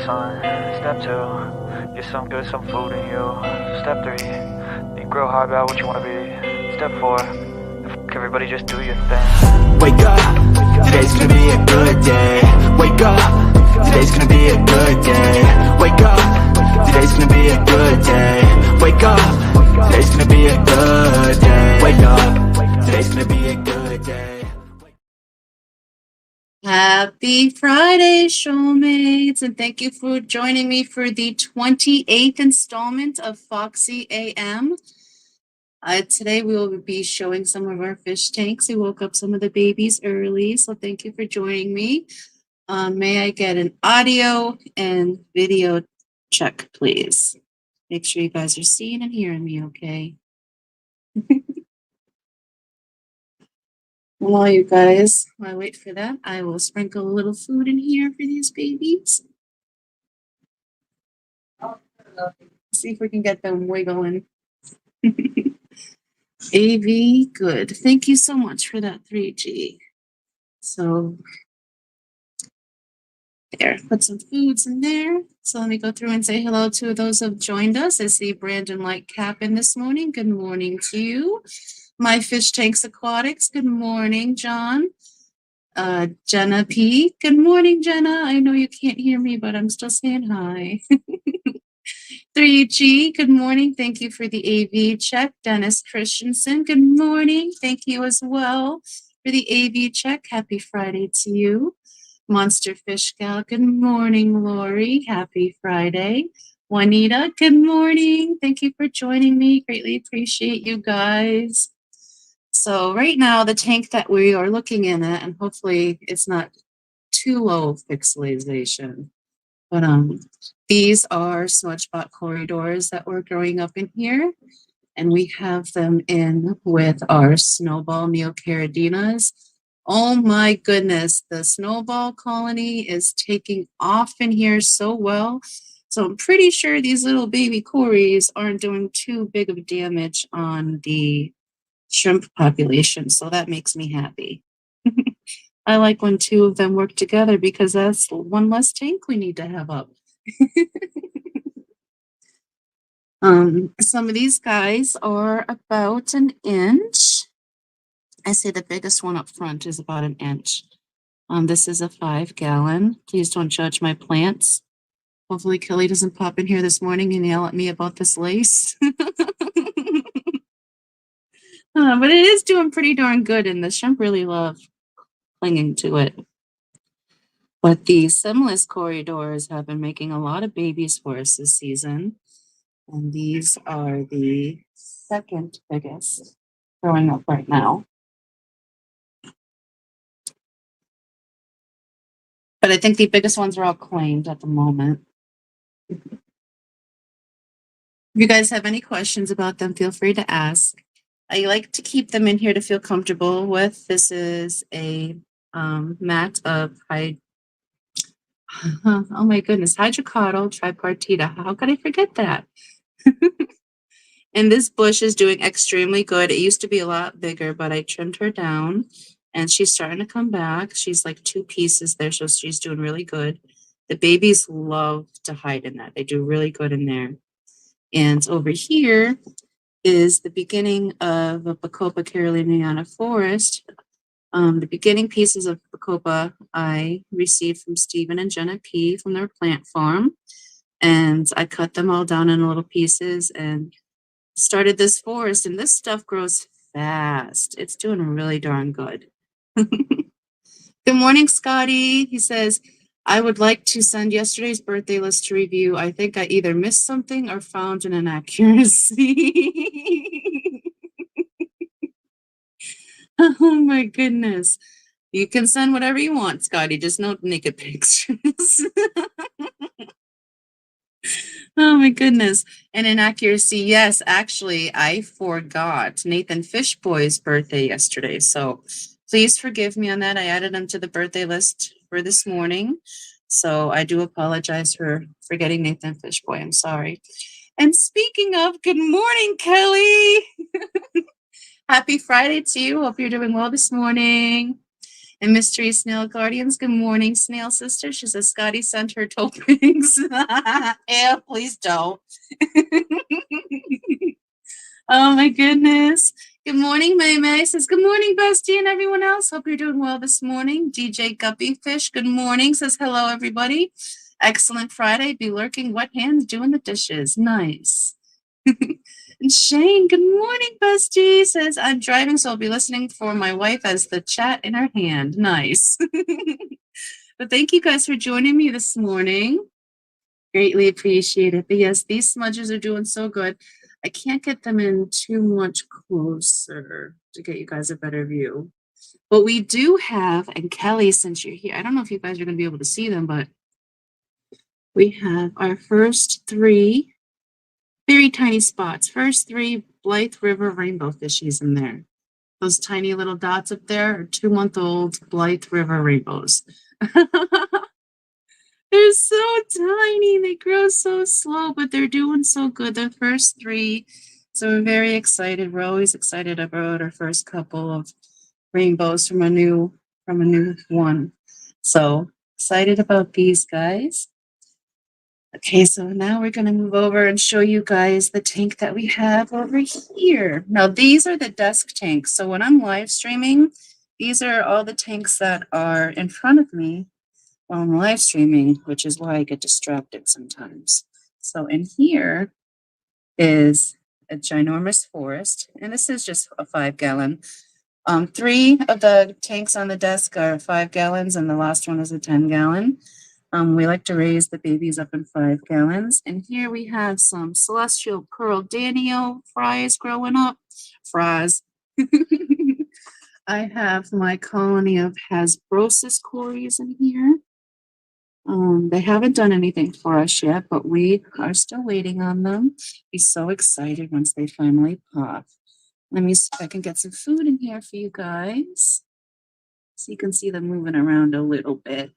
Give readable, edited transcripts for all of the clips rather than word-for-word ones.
son. Step 2, get some food in you. Step 3, think real hard about what you want to be. Step 4, everybody just do your thing. Wake up, today's gonna be a good day. Wake up, today's gonna be a good day. Wake up, today's gonna be a good day. Wake up, today's gonna be a good day. Wake up, today's gonna be a good day. Happy Friday, shoalmates, and thank you for joining me for the 28th installment of Foxie A.M. Today we will be showing some of our fish tanks. We woke up some of the babies early, so thank you for joining me. May I get an audio and video check, please? Make sure you guys are seeing and hearing me, okay? While you guys, while I wait for that, I will sprinkle a little food in here for these babies. See if we can get them wiggling. AV, good. Thank you so much for that 3G. So there, put some foods in there. So let me go through and say hello to those who have joined us. I see Brandon Lightcap in this morning. Good morning to you. My Fish Tanks Aquatics. Good morning, John. Jenna P. Good morning, Jenna. I know you can't hear me, but I'm still saying hi. 3G, good morning. Thank you for the AV check. Dennis Christensen, good morning. Thank you as well for the AV check. Happy Friday to you. Monster Fish Gal, good morning, Lori. Happy Friday. Juanita, good morning. Thank you for joining me. Greatly appreciate you guys. So right now, the tank that we are looking in at, and hopefully it's not too low pixelization, but these are smudge spot corridors that we're growing up in here, and we have them in with our snowball neocaradinas. Oh my goodness, the snowball colony is taking off in here so well. So I'm pretty sure these little baby cories aren't doing too big of damage on the shrimp population, so that makes me happy. I like when two of them work together because that's one less tank we need to have up. Some of these guys are about an inch. I say the biggest one up front is about an inch. This is a 5-gallon. Please don't judge my plants. Hopefully Kelly doesn't pop in here this morning and yell at me about this lace. But it is doing pretty darn good, and the shrimp really love clinging to it. But the stemless corridors have been making a lot of babies for us this season. And these are the second biggest growing up right now. But I think the biggest ones are all claimed at the moment. If you guys have any questions about them, feel free to ask. I like to keep them in here to feel comfortable with. This is a mat of oh my goodness, hydrocotyle tripartita. How could I forget that? And this bush is doing extremely good. It used to be a lot bigger, but I trimmed her down and she's starting to come back. She's like 2 pieces there, so she's doing really good. The babies love to hide in that. They do really good in there. And over here is the beginning of a Bacopa caroliniana forest. The beginning pieces of Bacopa I received from Stephen and Jenna P. from their plant farm. And I cut them all down in little pieces and started this forest. And this stuff grows fast. It's doing really darn good. Good morning, Scotty. He says, I would like to send yesterday's birthday list to review. I think I either missed something or found an inaccuracy. Oh my goodness. You can send whatever you want, Scotty, just no naked pictures. Oh my goodness. An inaccuracy. Yes, actually, I forgot Nathan Fishboy's birthday yesterday. So please forgive me on that. I added him to the birthday list for this morning. So I do apologize for forgetting Nathan Fishboy. I'm sorry. And speaking of, good morning, Kelly. Happy Friday to you. Hope you're doing well this morning. And Mystery Snail Guardians, good morning, Snail Sister. She says Scotty sent her toppings. Yeah, please don't. Oh my goodness. Good morning, May May. Says, good morning, Bestie, and everyone else. Hope you're doing well this morning. DJ Guppy Fish, good morning. Says, hello, everybody. Excellent Friday. Be lurking, wet hands, doing the dishes. Nice. And Shane, good morning, Bestie. Says, I'm driving, so I'll be listening for my wife as the chat in her hand. Nice. But thank you guys for joining me this morning. Greatly appreciate it. But yes, these smudges are doing so good. I can't get them in too much closer to get you guys a better view. But we do have, and Kelly, since you're here, I don't know if you guys are going to be able to see them, but we have our first three very tiny spots. First three Blythe River rainbow fishies in there. Those tiny little dots up there are 2-month-old Blythe River rainbows. They're so tiny. They grow so slow, but they're doing so good. The first three. So we're very excited. We're always excited about our first couple of rainbows from a new one. So excited about these guys. Okay, so now we're going to move over and show you guys the tank that we have over here. Now, these are the desk tanks. So when I'm live streaming, these are all the tanks that are in front of me while I'm live streaming, which is why I get distracted sometimes. So in here is a ginormous forest, and this is just a 5-gallon. 3 of the tanks on the desk are 5 gallons, and the last one is a 10-gallon. We like to raise the babies up in 5 gallons. And here we have some celestial pearl danio fries growing up. Fries. I have my colony of Hasbrosis cories in here. They haven't done anything for us yet, but we are still waiting on them. Be so excited once they finally pop. Let me see if I can get some food in here for you guys, so you can see them moving around a little bit.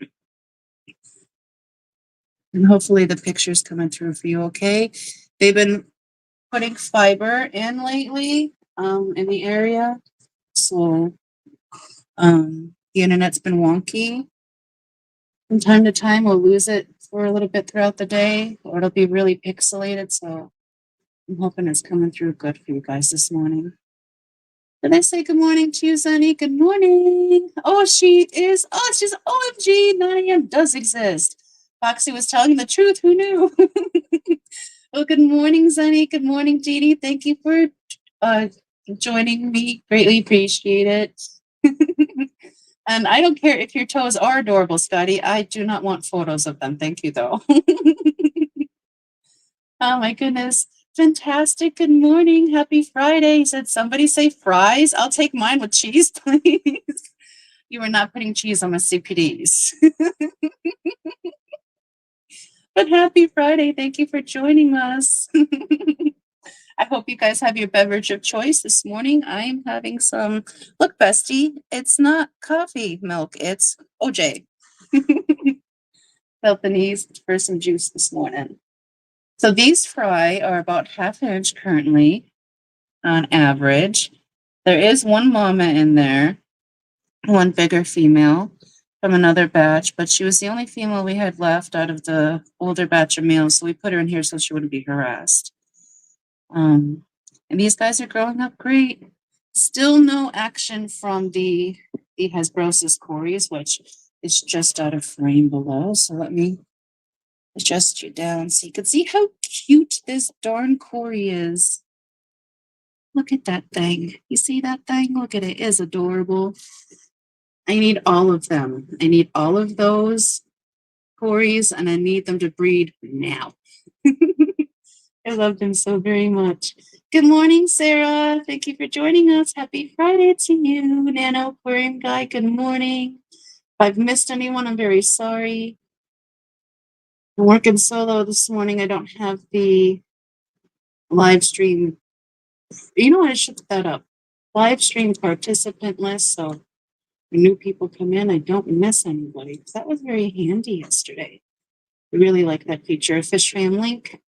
And hopefully the picture's coming through for you okay. They've been putting fiber in lately in the area. So the internet's been wonky. From time to time, we'll lose it for a little bit throughout the day, or it'll be really pixelated. So I'm hoping it's coming through good for you guys this morning. Did I say good morning to you, Sunny? Good morning. Oh, she is. Oh, she's OMG. 9 a.m. does exist. Foxy was telling the truth. Who knew? Well, good morning, Sunny. Good morning, Jeannie. Thank you for joining me. Greatly appreciate it. And I don't care if your toes are adorable, Scotty. I do not want photos of them. Thank you, though. Oh, my goodness. Fantastic. Good morning. Happy Friday. He said, somebody say fries. I'll take mine with cheese, please. You are not putting cheese on my CPDs. But happy Friday. Thank you for joining us. I hope you guys have your beverage of choice this morning. I'm having some, look, Bestie, it's not coffee milk, it's OJ. Felt the need for some juice this morning. So these fry are about ½ inch currently on average. There is one mama in there, one bigger female from another batch, but she was the only female we had left out of the older batch of males, so we put her in here so she wouldn't be harassed. And these guys are growing up great. Still no action from the Hasbrosis cories, which is just out of frame below. So let me adjust you down so you can see how cute this darn cory is. Look at that thing. You see that thing? Look at it. It is adorable. I need all of them. I need all of those cories, and I need them to breed now. I love them so very much. Good morning, Sarah. Thank you for joining us. Happy Friday to you, Nano Aquarium Guy. Good morning. If I've missed anyone, I'm very sorry. I'm working solo this morning. I don't have the live stream. You know what? I should put that up. Live stream participant list. So when new people come in, I don't miss anybody. That was very handy yesterday. I really like that feature. Fish Fam link.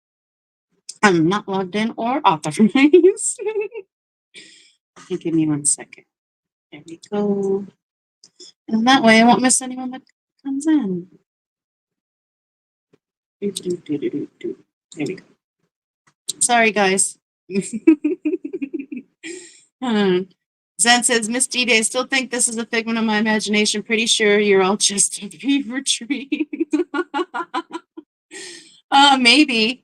I'm not logged in or authorized. Give me 1 second. There we go. And that way I won't miss anyone that comes in. There we go. Sorry, guys. Zen says, Miss D-Day, I still think this is a figment of my imagination. Pretty sure you're all just a fever dream. Maybe.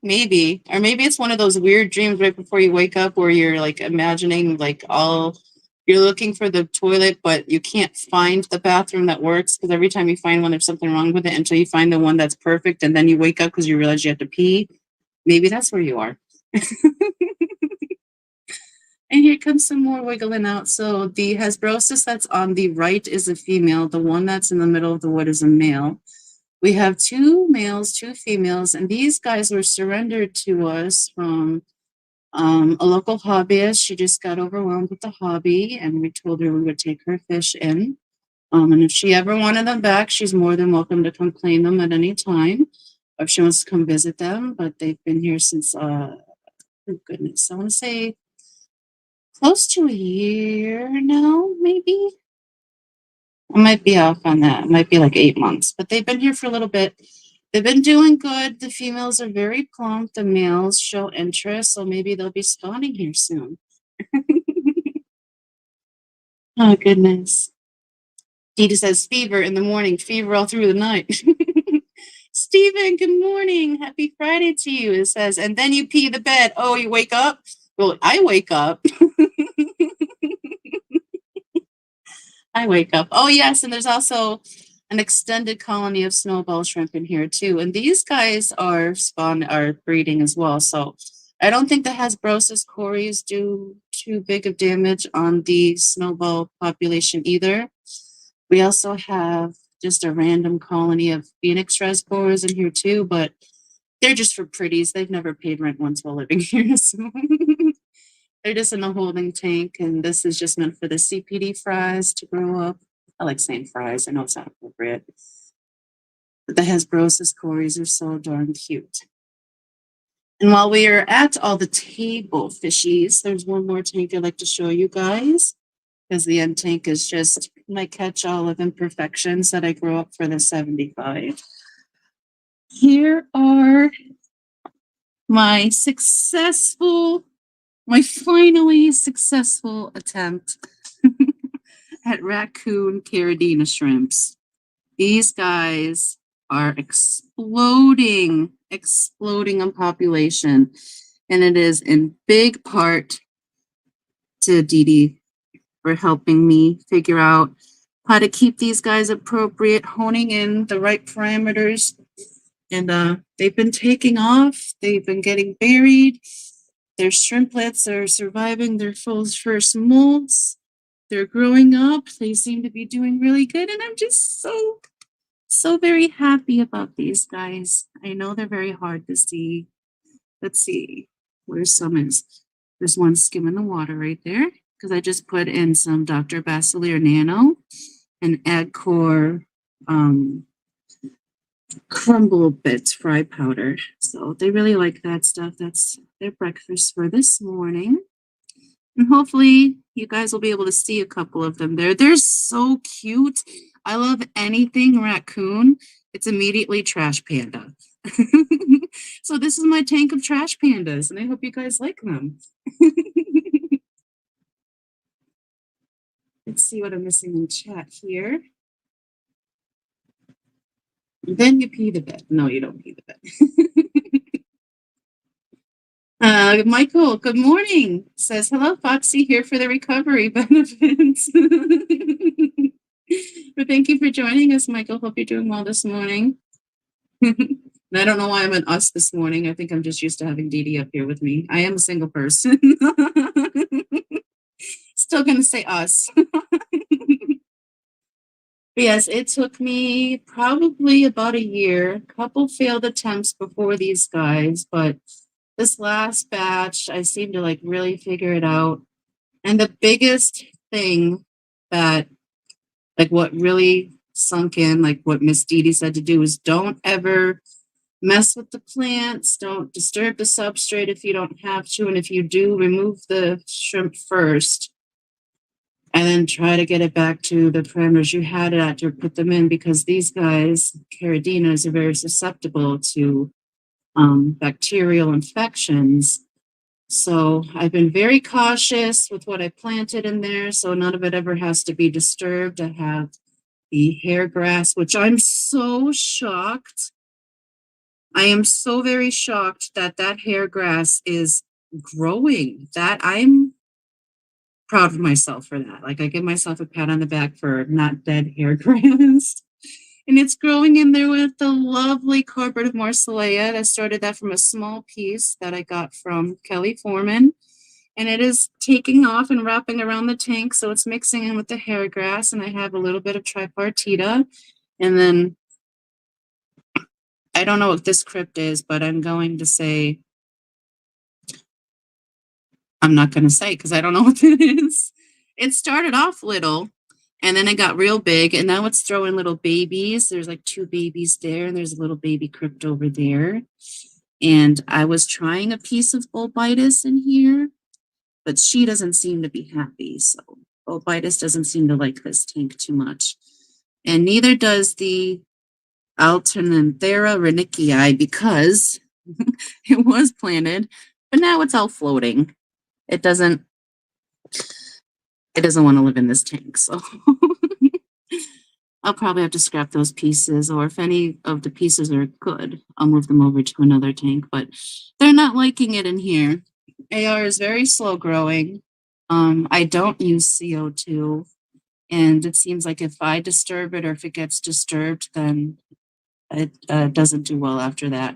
Or maybe it's one of those weird dreams right before you wake up where you're like imagining like you're looking for the toilet, but you can't find the bathroom that works because every time you find one, there's something wrong with it until you find the one that's perfect. And then you wake up because you realize you have to pee. Maybe that's where you are. And here comes some more wiggling out. So the Hesperosis that's on the right is a female. The one that's in the middle of the wood is a male. We have 2 males, 2 females, and these guys were surrendered to us from a local hobbyist. She just got overwhelmed with the hobby, and we told her we would take her fish in. And if she ever wanted them back, she's more than welcome to come claim them at any time. If she wants to come visit them, but they've been here since, oh goodness, I want to say close to a year now, maybe. I might be off on that. It might be like 8 months, but they've been here for a little bit. They've been doing good. The females are very plump. The males show interest, so maybe they'll be spawning here soon. Oh, goodness. Dita says fever in the morning, fever all through the night. Stephen, good morning. Happy Friday to you. It says, and then you pee the bed. Oh, you wake up? Well, I wake up. I wake up. Oh, yes. And there's also an extended colony of snowball shrimp in here, too. And these guys are breeding as well. So I don't think the Hesperosis cories do too big of damage on the snowball population either. We also have just a random colony of Phoenix rasbors in here, too. But they're just for pretties. They've never paid rent once while living here. So they're just in a holding tank, and this is just meant for the CPD fries to grow up. I like saying fries. I know it's not appropriate. But the Hesperosis cories are so darn cute. And while we are at all the table fishies, there's one more tank I'd like to show you guys, because the end tank is just my catch-all of imperfections that I grow up for the 75. Here are my finally successful attempt at raccoon caridina shrimps. These guys are exploding in population. And it is in big part to Dee Dee for helping me figure out how to keep these guys appropriate, honing in the right parameters. And they've been taking off. They've been getting buried. Their shrimplets are surviving their first molts. They're growing up. They seem to be doing really good. And I'm just so very happy about these guys. I know they're very hard to see. Let's see. Where's some is? There's one skimming the water right there, because I just put in some Dr. Basileir Nano and Adcore crumble bits fry powder. So they really like that stuff. That's their breakfast for this morning. And hopefully you guys will be able to see a couple of them there. They're so cute. I love anything raccoon. It's immediately trash panda. So this is my tank of trash pandas, and I hope you guys like them. Let's see what I'm missing in chat here. Then you pee the bed. No, you don't pee the bed. Michael, good morning. Says, hello, Foxy, here for the recovery benefits. But thank you for joining us, Michael. Hope you're doing well this morning. And I don't know why I'm an us this morning. I think I'm just used to having Dee Dee up here with me. I am a single person. Still going to say us. Yes, it took me probably about a year. A couple failed attempts before these guys, but this last batch, I seem to like really figure it out. And the biggest thing that, like what really sunk in, like what Miss Dee Dee said to do, is don't ever mess with the plants. Don't disturb the substrate if you don't have to. And if you do, remove the shrimp first. and then try to get it back to the parameters you had it at to put them in, because these guys, Caridinas, are very susceptible to bacterial infections. So I've been very cautious with what I planted in there, so none of it ever has to be disturbed. I have the hair grass, which I'm so shocked. I am so very shocked that that hair grass is growing. That I'm proud of myself for that. Like, I give myself a pat on the back for not dead hair grass. And it's growing in there with the lovely carpet of Marsilea. I started that from a small piece that I got from Kelly Foreman. And it is taking off and wrapping around the tank. So it's mixing in with the hair grass. And I have a little bit of tripartita. And then I don't know what this crypt is, but I'm going to say, I'm not going to say because I don't know what it is. It started off little and then it got real big, and now it's throwing little babies. There's like 2 babies there, and there's a little baby crypt over there. And I was trying a piece of Bulbitis in here, but she doesn't seem to be happy. So Bulbitis doesn't seem to like this tank too much. And neither does the Alternanthera renickii, because it was planted, but now it's all floating. It doesn't want to live in this tank. So I'll probably have to scrap those pieces, or if any of the pieces are good, I'll move them over to another tank, but they're not liking it in here. AR is very slow growing. I don't use CO2, and it seems like if I disturb it or if it gets disturbed, then it doesn't do well after that.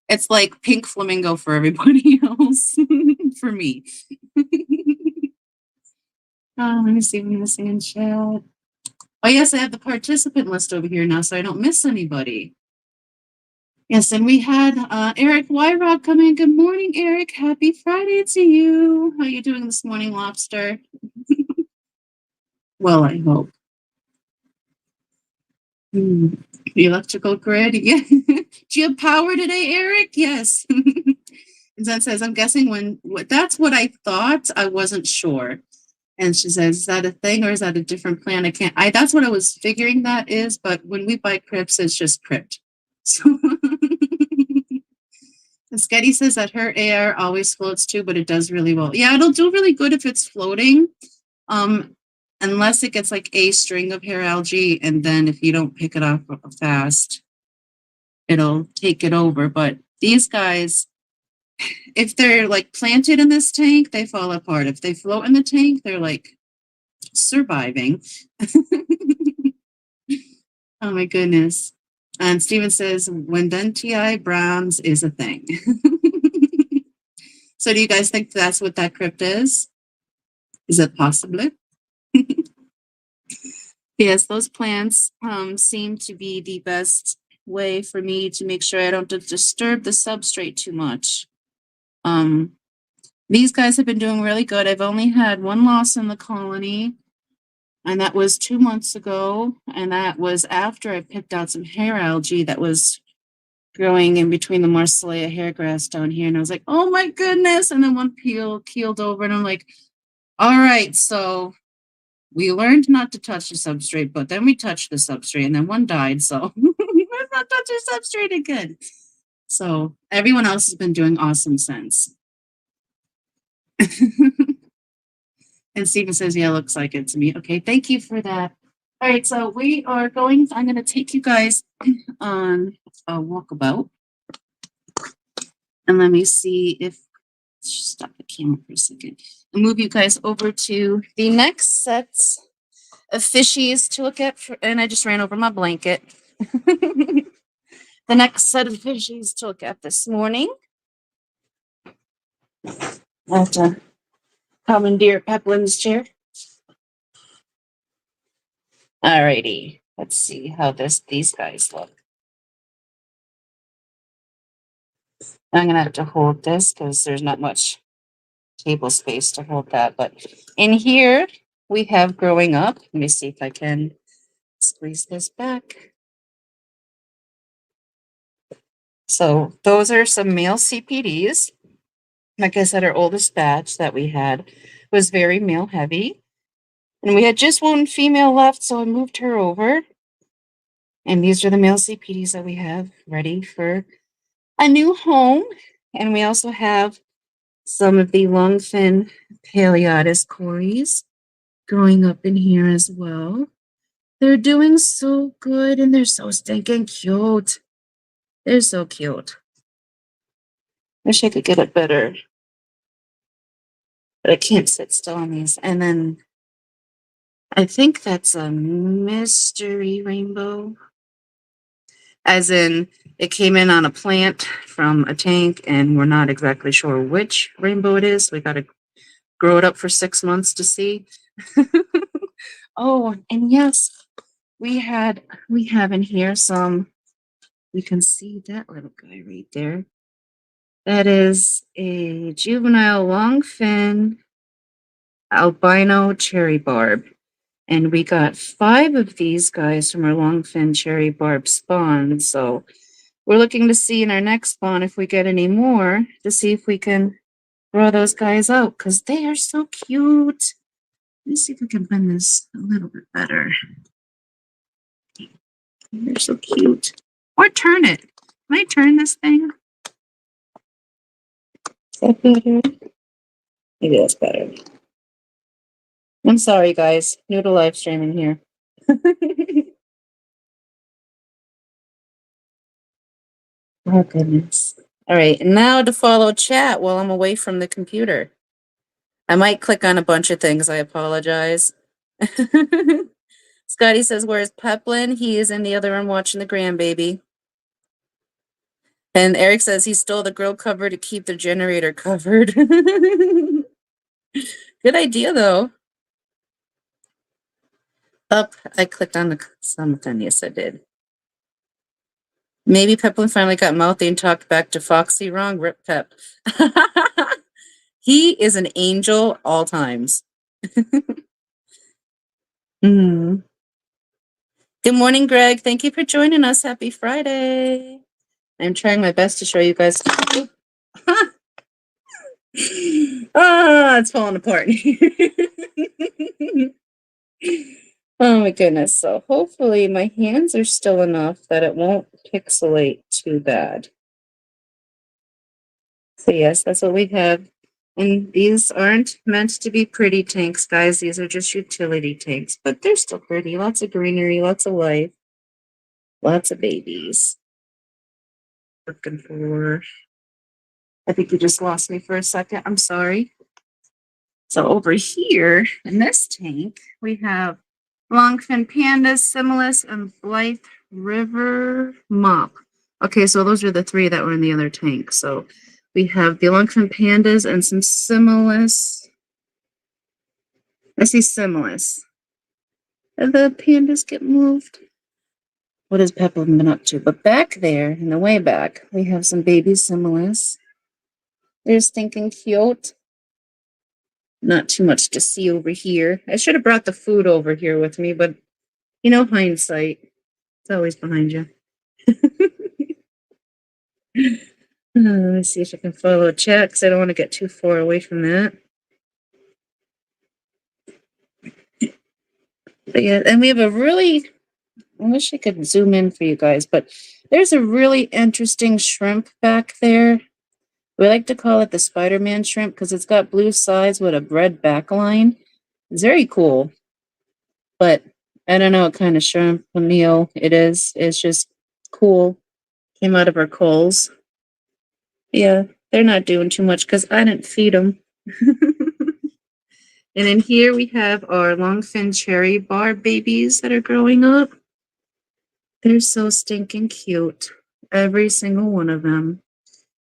It's like pink flamingo for everybody else, for me. Let me see what I'm missing in chat. Oh, yes, I have the participant list over here now, so I don't miss anybody. Yes, and we had Eric Wyrock come in. Good morning, Eric. Happy Friday to you. How are you doing this morning, Lobster? Well, I hope. The electrical grid. Yeah. Do you have power today, Eric? Yes. And Zen says, I'm guessing that's what I thought. I wasn't sure. And she says, is that a thing or is that a different plan? That's what I was figuring that is, but when we buy crypts, it's just crypt. So and Sketty says that her AR always floats too, but it does really well. Yeah, it'll do really good if it's floating. Unless it gets like a string of hair algae, and then if you don't pick it up fast, it'll take it over. But these guys, if they're like planted in this tank, they fall apart. If they float in the tank, they're like surviving. Oh my goodness. And Steven says, Wendentii Browns is a thing. So do you guys think that's what that crypt is? Is it possibly? Yes, those plants seem to be the best way for me to make sure I don't disturb the substrate too much. These guys have been doing really good. I've only had one loss in the colony, and that was 2 months ago. And that was after I picked out some hair algae that was growing in between the Marsilea hair grass down here. And I was like, oh my goodness. And then one keeled over, and I'm like, all right, so we learned not to touch the substrate, but then we touched the substrate, and then one died. So let's not touch the substrate again. So everyone else has been doing awesome since. And Steven says, yeah, looks like it to me. Okay, thank you for that. All right, so I'm going to take you guys on a walkabout. And let me see if, stop the camera for a second, and move you guys over to the next sets of fishies to look at. And I just ran over my blanket. The next set of fishies to look at this morning. I have to commandeer Peplin's chair. Alrighty, let's see how these guys look. I'm gonna have to hold this because there's not much table space to hold that. But in here we have growing up. Let me see if I can squeeze this back. So those are some male CPDs. Like I said, our oldest batch that we had was very male heavy. And we had just one female left, so I moved her over. And these are the male CPDs that we have ready for a new home. And we also have some of the longfin Paleotis cories growing up in here as well. They're doing so good and they're so stinking cute. They're so cute. Wish I could get it better. But I can't sit still on these. And then I think that's a mystery rainbow. As in, it came in on a plant from a tank, and we're not exactly sure which rainbow it is. We got to grow it up for 6 months to see. Oh, and yes, we have in here some, you can see that little guy right there. That is a juvenile longfin albino cherry barb. And we got 5 of these guys from our longfin cherry barb spawn. So we're looking to see in our next spawn if we get any more to see if we can grow those guys out because they are so cute. Let me see if we can bend this a little bit better. They're so cute. Or turn it. Can I turn this thing? Is that better? Maybe that's better. I'm sorry, guys. New to live streaming here. Oh, goodness. All right. And now to follow chat while I'm away from the computer. I might click on a bunch of things. I apologize. Scotty says, where's Peplin? He is in the other room watching the grandbaby. And Eric says he stole the grill cover to keep the generator covered. Good idea, though. Up, I clicked on the something. Yes, I did. Maybe Peplin finally got mouthy and talked back to Foxy. Wrong, Rip Pep. He is an angel all times. Mm. Good morning, Greg. Thank you for joining us. Happy Friday. I'm trying my best to show you guys. It's falling apart. Oh my goodness. So hopefully my hands are still enough that it won't pixelate too bad. So yes, that's what we have. And these aren't meant to be pretty tanks, guys. These are just utility tanks, but they're still pretty. Lots of greenery, lots of life, lots of babies. Looking for, I think you just lost me for a second. I'm sorry. So over here in this tank, we have longfin pandas, similis, and Blythe River mop. Okay, so those are the 3 that were in the other tank. So we have the longfin pandas and some similis. I see similis. Did the pandas get moved? What has Peplin been up to? But back there, in the way back, we have some baby similis. They're stinking cute. Not too much to see over here. I should have brought the food over here with me, but you know, hindsight. It's always behind you. Let me see if I can follow chat because I don't want to get too far away from that. But yeah, and we have a really, I wish I could zoom in for you guys, but there's a really interesting shrimp back there. We like to call it the Spider-Man shrimp because it's got blue sides with a red back line. It's very cool. But I don't know what kind of shrimp meal it is. It's just cool. Came out of our coals. Yeah, they're not doing too much because I didn't feed them. And in here we have our longfin cherry barb babies that are growing up. They're so stinking cute. Every single one of them.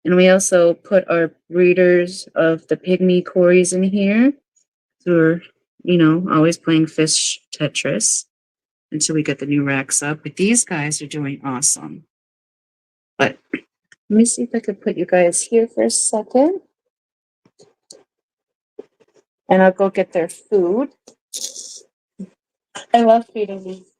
And we also put our breeders of the pygmy cories in here. So we're, you know, always playing fish Tetris until we get the new racks up. But these guys are doing awesome. But let me see if I could put you guys here for a second. And I'll go get their food. I love feeding these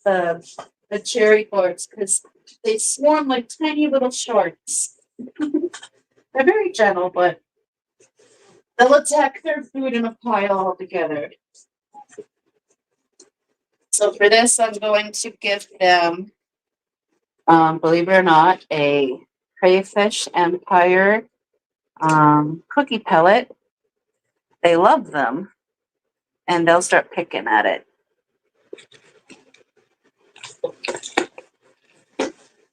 the cherry barbs because they swarm like tiny little sharks. They're very gentle, but they'll attack their food in a pile all together. So for this, I'm going to give them, believe it or not, a Crayfish Empire cookie pellet. They love them, and they'll start picking at it.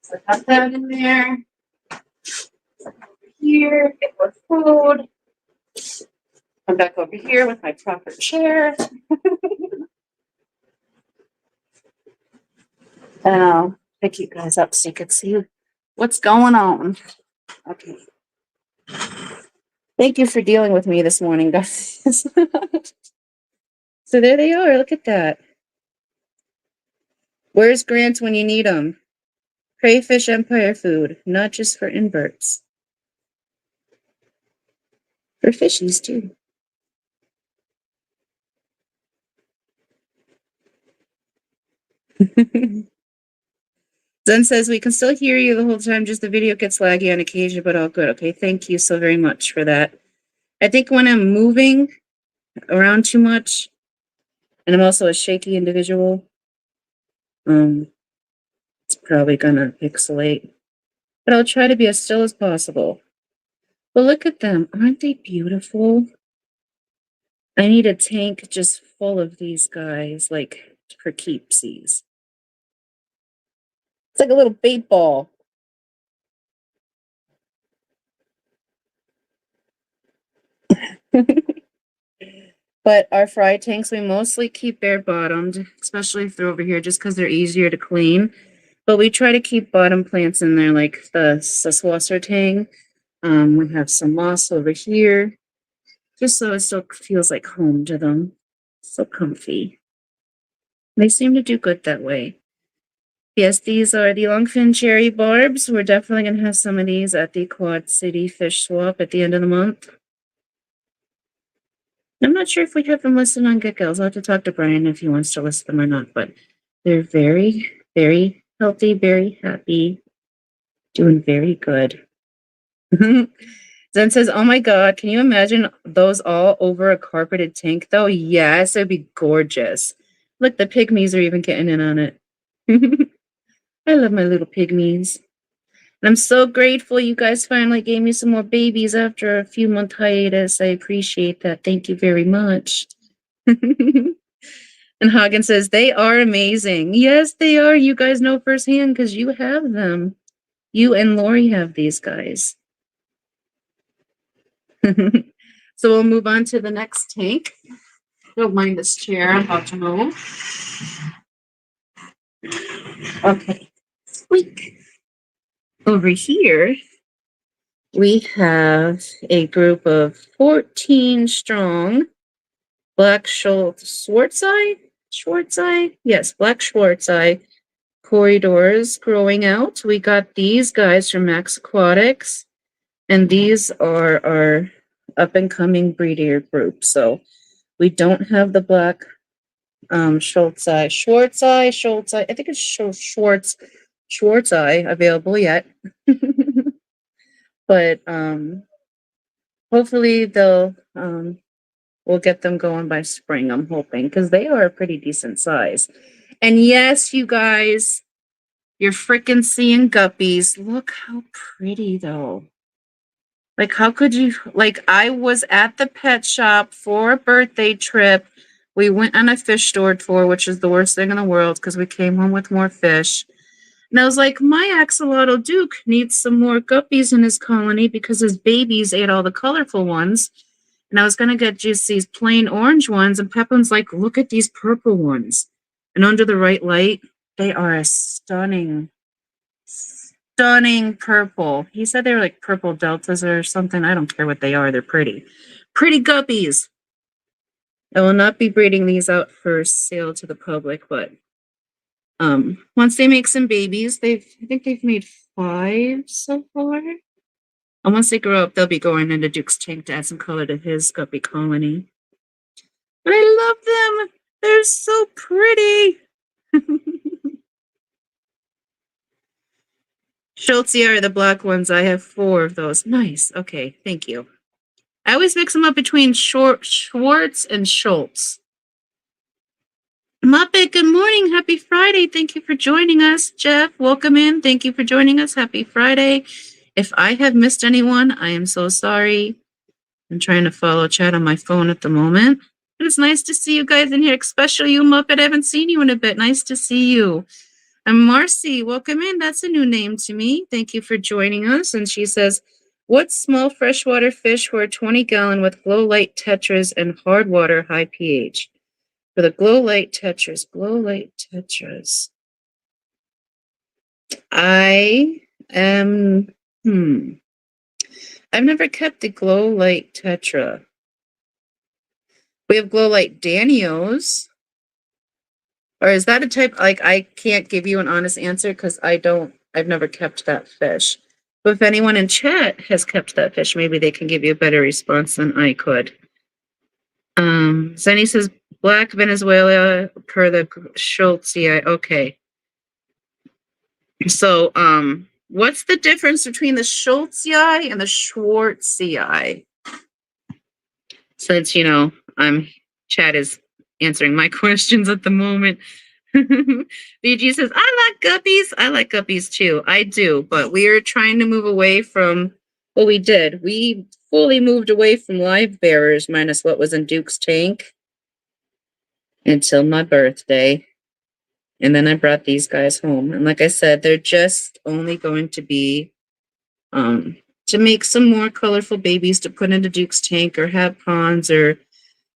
So put that in there. Here, get more food. Come back over here with my proper chair. And I'll pick you guys up so you can see what's going on. Okay. Thank you for dealing with me this morning, guys. So there they are. Look at that. Where's Grant when you need him? Crayfish Empire food, not just for inverts. For fishies, too. Zen says, we can still hear you the whole time, just the video gets laggy on occasion, but all good. Okay, thank you so very much for that. I think when I'm moving around too much, and I'm also a shaky individual, it's probably gonna pixelate. But I'll try to be as still as possible. But look at them. Aren't they beautiful? I need a tank just full of these guys, like, for keepsies. It's like a little bait ball. But our fry tanks, we mostly keep bare bottomed, especially if they're over here, just because they're easier to clean. But we try to keep bottom plants in there, like the Saswasser tang. We have some moss over here, just so it still feels like home to them. So comfy. They seem to do good that way. Yes, these are the longfin cherry barbs. We're definitely going to have some of these at the Quad City Fish Swap at the end of the month. I'm not sure if we have them listed on Geckos. I'll have to talk to Brian if he wants to list them or not, but they're very, very healthy, very happy, doing very good. Zen says, oh my God, can you imagine those all over a carpeted tank though? Yes, it'd be gorgeous. Look, the pygmies are even getting in on it. I love my little pygmies. And I'm so grateful you guys finally gave me some more babies after a few month hiatus. I appreciate that. Thank you very much. And Hagen says, they are amazing. Yes, they are. You guys know firsthand because you have them. You and Lori have these guys. So we'll move on to the next tank. Don't mind this chair. I'm about to move. Okay. Squeak. Over here, we have a group of 14 strong black Schwarzeye? Yes, black Schwarzeye corridors growing out. We got these guys from Max Aquatics, and these are our up-and-coming breeder group. So we don't have the black Schwarzeye. I think it's Schwarzeye available yet. But hopefully we'll get them going by spring, I'm hoping, because they are a pretty decent size. And yes, you guys, you're freaking seeing guppies. Look how pretty though. Like, how could you, like, I was at the pet shop for a birthday trip. We went on a fish store tour, which is the worst thing in the world because we came home with more fish. And I was like, my axolotl Duke needs some more guppies in his colony because his babies ate all the colorful ones. And I was going to get just these plain orange ones. And Pepin's like, look at these purple ones. And under the right light, they are a stunning purple. He said they were like purple deltas or something. I don't care what they are. They're pretty. Pretty guppies. I will not be breeding these out for sale to the public, but once they make some babies, I think they've made 5 so far. And once they grow up, they'll be going into Duke's tank to add some color to his guppy colony. But I love them. They're so pretty. Schultz are the black ones. I have 4 of those. Nice. Okay, thank you. I always mix them up between Schwartz and Schultz. Muppet, good morning. Happy Friday. Thank you for joining us. Jeff, welcome in. Thank you for joining us. Happy Friday. If I have missed anyone, I am so sorry. I'm trying to follow chat on my phone at the moment. But it's nice to see you guys in here, especially you, Muppet. I haven't seen you in a bit. Nice to see you. And Marcy, welcome in. That's a new name to me. Thank you for joining us. And she says, what small freshwater fish were a 20-gallon with glow light tetras and hard water high pH? For the glow light tetras. I am, I've never kept the glow light tetra. We have glow light Danios. Or is that a type, like, I can't give you an honest answer because I've never kept that fish. But if anyone in chat has kept that fish, maybe they can give you a better response than I could. Zenny says, Black Venezuela per the Schultz. Yeah, okay. So, what's the difference between the Schultzii and the Schwartzii? Since, chat is answering my questions at the moment. BG says, I like guppies. I like guppies too. I do, but we are trying to move away from, well, we did. We fully moved away from live bearers minus what was in Duke's tank until my birthday. And then I brought these guys home. And like I said, they're just only going to be to make some more colorful babies to put into Duke's tank or have ponds or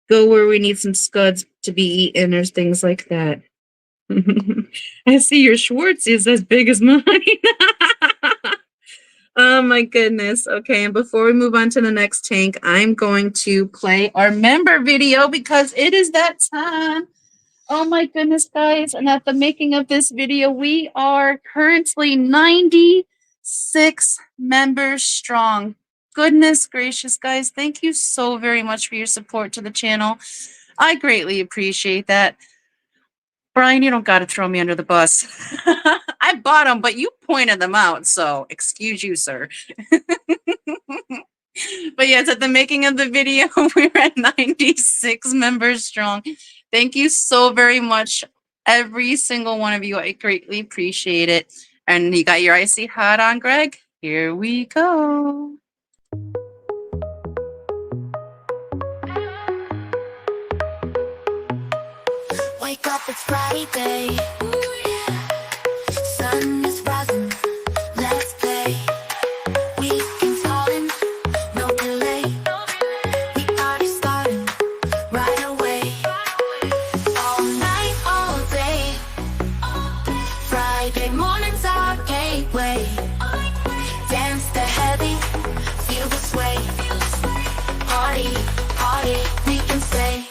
go where we need some scuds to be eaten or things like that. I see your Schwartz is as big as mine. Oh my goodness. Okay, and before we move on to the next tank, I'm going to play our member video because it is that time. Oh my goodness, guys. And at the making of this video, we are currently 96 members strong. Goodness gracious, guys. Thank you so very much for your support to the channel. I greatly appreciate that. Brian, you don't got to throw me under the bus. I bought them, but you pointed them out, so excuse you, sir. But yes, at the making of the video, we're at 96 members strong. Thank you so very much, every single one of you. I greatly appreciate it. And you got your icy hot on, Greg? Here we go. Wake up, it's Friday. Sun is rising. Let's play. Weekend's calling. No delay. The party's starting right away. All night, all day. Friday morning's our gateway. Dance the heavy. Feel the sway. Party, party. We can stay.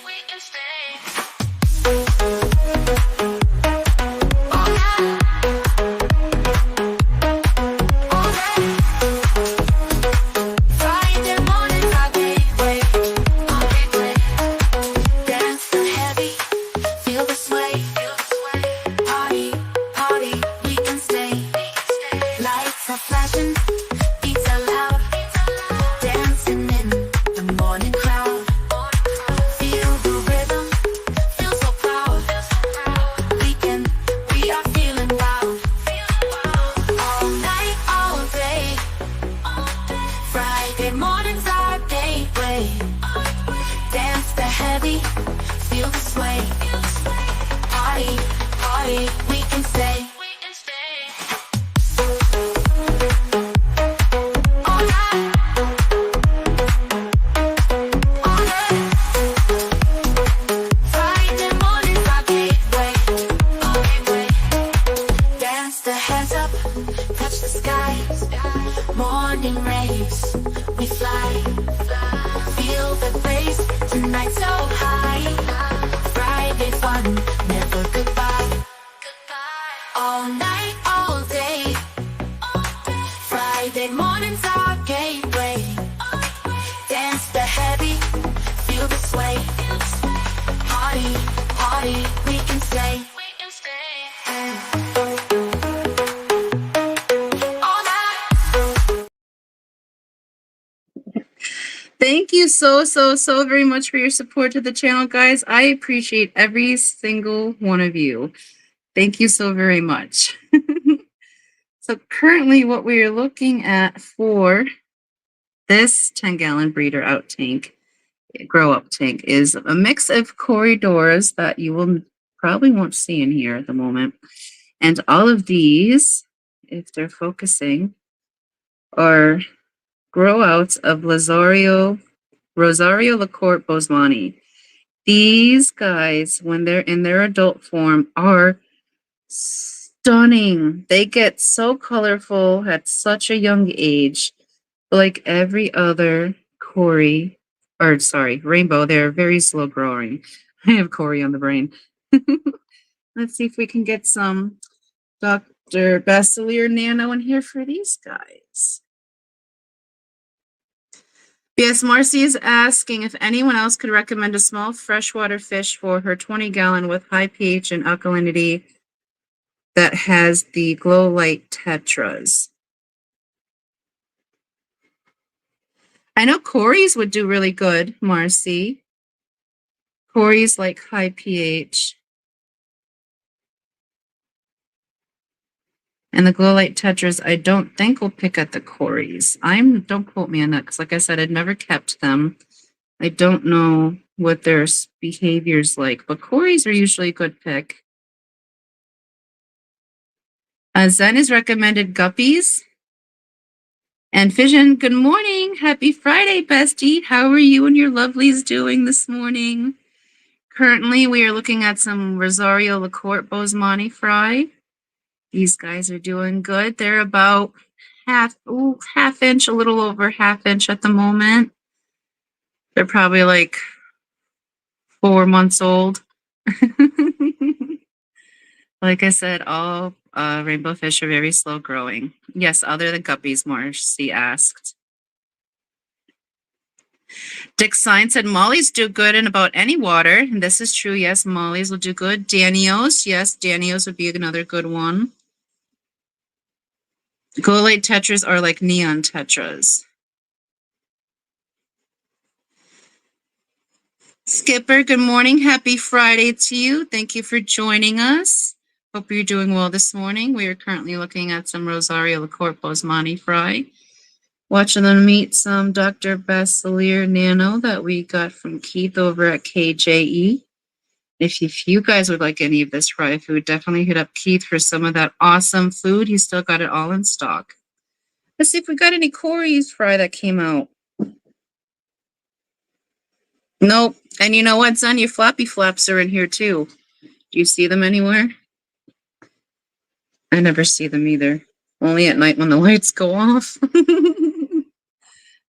Thank you so very much for your support to the channel, guys. I appreciate every single one of you. Thank you so very much. So currently what we are looking at for this 10-gallon breeder out tank, grow up tank, is a mix of corridors that you will probably won't see in here at the moment. And all of these, if they're focusing, are grow outs of Rosario LaCourte Bosemani. These guys, when they're in their adult form, are stunning. They get so colorful at such a young age. Like every other rainbow, they're very slow growing. I have Corey on the brain. Let's see if we can get some Dr. Basileir Nano in here for these guys. Yes, Marcy is asking if anyone else could recommend a small freshwater fish for her 20-gallon with high pH and alkalinity that has the glow light tetras. I know Corey's would do really good, Marcy. Corey's like high pH. And the glow light tetras, I don't think will pick at the Corey's. Don't quote me on that, because like I said, I'd never kept them. I don't know what their behavior's like, but Corey's are usually a good pick. Zen is recommended guppies. And Fission, good morning. Happy Friday, bestie. How are you and your lovelies doing this morning? Currently, we are looking at some Rosario LaCourte Bosemani fry. These guys are doing good. They're about half inch, a little over half inch at the moment. They're probably like 4 months old. Like I said, all rainbow fish are very slow growing. Yes, other than guppies, Marcy asked. Dick Sign said mollies do good in about any water. And this is true. Yes, mollies will do good. Danios. Yes, Danios would be another good one. Glow light tetras are like neon tetras. Skipper, good morning. Happy Friday to you. Thank you for joining us. Hope you're doing well this morning. We are currently looking at some Rosario LaCourte Bosemani fry. Watching them meet some Dr. Basileir Nano that we got from Keith over at KJE. If you guys would like any of this fry food, definitely hit up Keith for some of that awesome food. He's still got it all in stock. Let's see if we got any Corey's fry that came out. Nope. And you know what, son? Your floppy flaps are in here too. Do you see them anywhere? I never see them either. Only at night when the lights go off.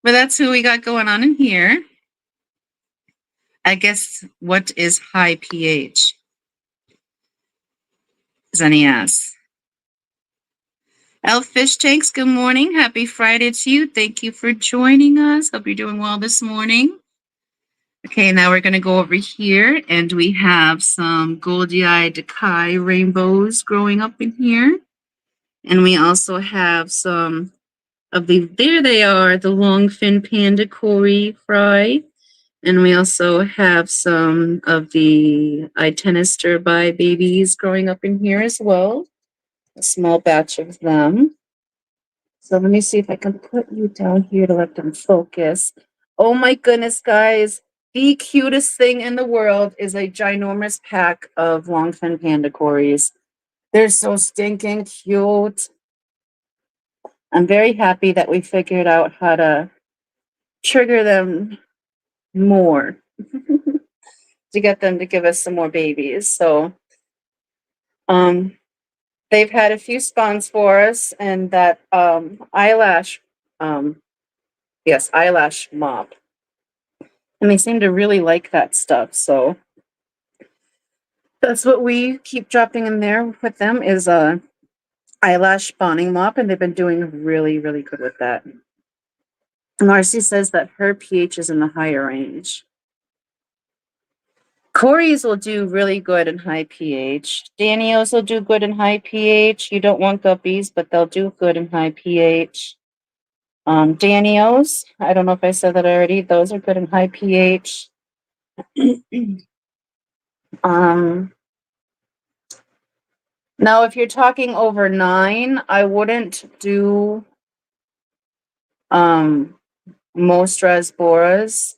But that's who we got going on in here. I guess, what is high pH? Zenny asks. Elf Fish Tanks, good morning. Happy Friday to you. Thank you for joining us. Hope you're doing well this morning. Okay, now we're going to go over here, and we have some Goldie-eyed Decay rainbows growing up in here. And we also have some of there they are, the Longfin Panda Corey fry. And we also have some of the Itenister by babies growing up in here as well. A small batch of them. So let me see if I can put you down here to let them focus. Oh my goodness, guys. The cutest thing in the world is a ginormous pack of Longfin Panda Corys. They're so stinking cute. I'm very happy that we figured out how to trigger them more to get them to give us some more babies. So they've had a few spawns for us, and that eyelash mop. And they seem to really like that stuff. So that's what we keep dropping in there with them, is a eyelash spawning mop, and they've been doing really, really good with that. Marcy says that her pH is in the higher range. Corey's will do really good in high pH. Danios will do good in high pH. You don't want guppies, but they'll do good in high pH. Danios, I don't know if I said that already. Those are good in high pH. um, Now, if you're talking over 9, I wouldn't do most Rasboras.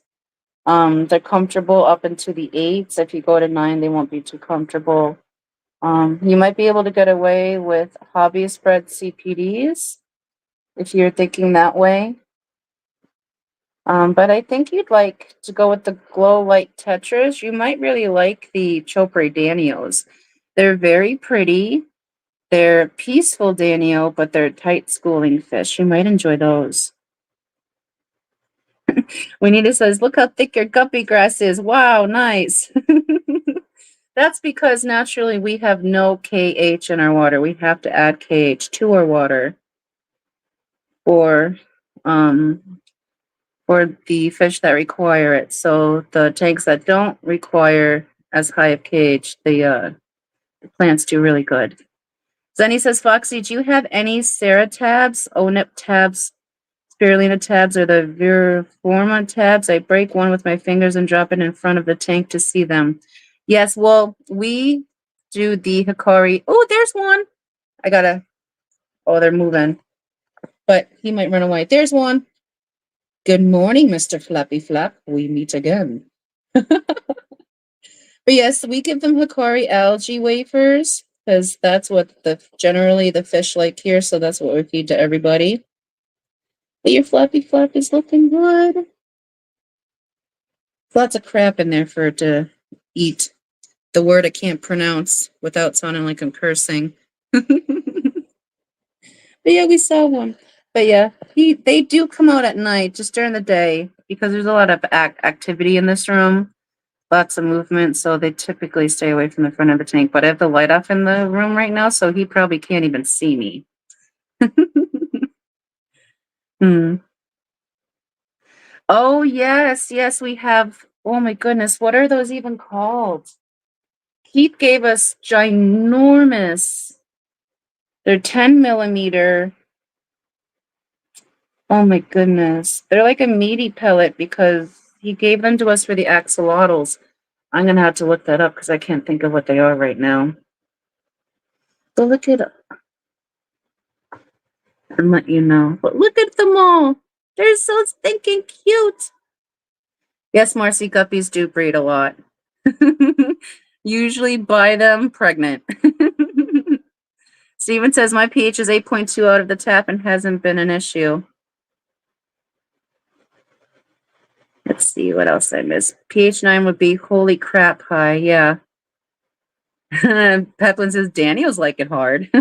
They're comfortable up into the 8s. If you go to 9, they won't be too comfortable. You might be able to get away with hobby spread CPDs if you're thinking that way. But I think you'd like to go with the Glow Light Tetras. You might really like the Chopre Danios. They're very pretty. They're peaceful Danio, but they're tight schooling fish. You might enjoy those. Juanita says, look how thick your guppy grass is. Wow, nice. That's because naturally we have no KH in our water. We have to add KH to our water for the fish that require it. So the tanks that don't require as high of KH, the plants do really good. Zenny says, Foxy, do you have any Ceratabs, ONIP tabs, spirulina tabs, or the Viriforma tabs? I break one with my fingers and drop it in front of the tank to see them. Yes, well, we do the Hikari. Oh, there's one. Oh, they're moving. But he might run away. There's one. Good morning, Mr. Flappy Flap. We meet again. But yes, we give them Hikari algae wafers because that's what generally the fish like here. So that's what we feed to everybody. But your Flappy Flap is looking good. Lots of crap in there for it to eat. The word I can't pronounce without sounding like I'm cursing. But yeah, we saw one. But yeah, they do come out at night, just during the day, because there's a lot of activity in this room. Lots of movement, so they typically stay away from the front of the tank. But I have the light off in the room right now, so he probably can't even see me. Oh, yes, we have. Oh my goodness, what are those even called? Keith gave us ginormous. They're 10 millimeter. Oh my goodness. They're like a meaty pellet because he gave them to us for the axolotls. I'm going to have to look that up because I can't think of what they are right now. So look it up and let you know. But look at them all. They're so stinking cute. Yes, Marcy, guppies do breed a lot. Usually buy them pregnant. Steven says, my pH is 8.2 out of the tap and hasn't been an issue. Let's see what else I missed. pH 9 would be holy crap high. Yeah. Peplin says, Daniel's like it hard.